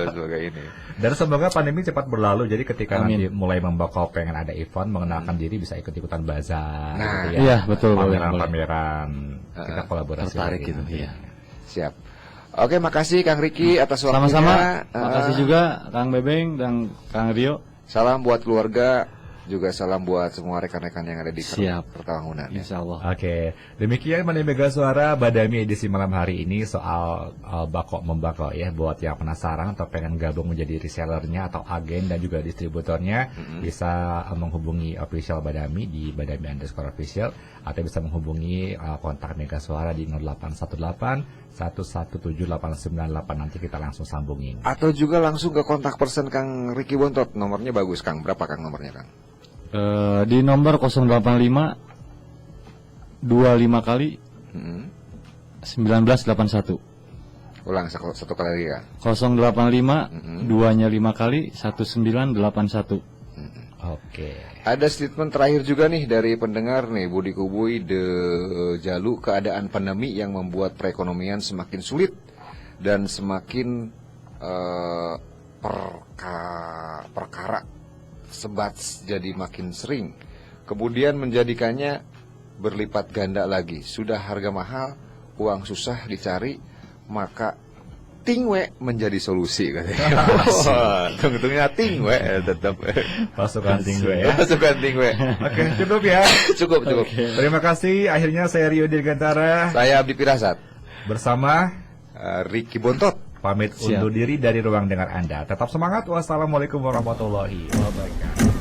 sebagai ini. Dan semoga pandemi cepat berlalu. Jadi ketika Amin. nanti mulai membakau pengen ada event mengenalkan diri bisa ikut-ikutan bazar Nah, gitu ya. Iya, betul, boleh. Pameran-pameran kita kolaborasi Tertarik lagi gitu, nanti. iya. Siap. Oke, makasih Kang Riki atas waktunya. Sama-sama. Makasih juga Kang Bebeng dan Kang Rio. Salam buat keluarga, juga salam buat semua rekan-rekan yang ada di Siap. Kertawangunan. Ya. Insya Allah. Oke, demikian Mani Mega Suara Badami edisi malam hari ini soal bako membako ya. Buat yang penasaran atau pengen gabung menjadi resellernya atau agen dan juga distributornya, bisa menghubungi official Badami di Badami_official atau bisa menghubungi kontak Mega Suara di 0818 1178998. Nanti kita langsung sambungin. Atau juga langsung ke kontak person Kang Riki Bontot. Nomornya bagus Kang. Berapa Kang nomornya Kang? Di nomor 085 25 kali 1981. Ulang satu kali lagi Kang. 085 2-nya 5 kali 1981. Oke. Ada statement terakhir juga nih dari pendengar nih, Budi Kubuy de Jalu, keadaan pandemi yang membuat perekonomian semakin sulit dan semakin perkara sebat jadi makin sering, kemudian menjadikannya berlipat ganda lagi. Sudah harga mahal, uang susah dicari, maka tingwe menjadi solusi katanya. Tunggu-tunggunya tingwe tetap. Pasukan tingwe ya. Pasukan tingwe. Oke, cukup ya. Cukup. Terima kasih. Akhirnya saya Rio Dirgantara Saya Abdi Pirasat bersama Riki Bontot. pamit undur diri dari ruang dengar Anda. Tetap semangat. Wassalamualaikum warahmatullahi wabarakatuh.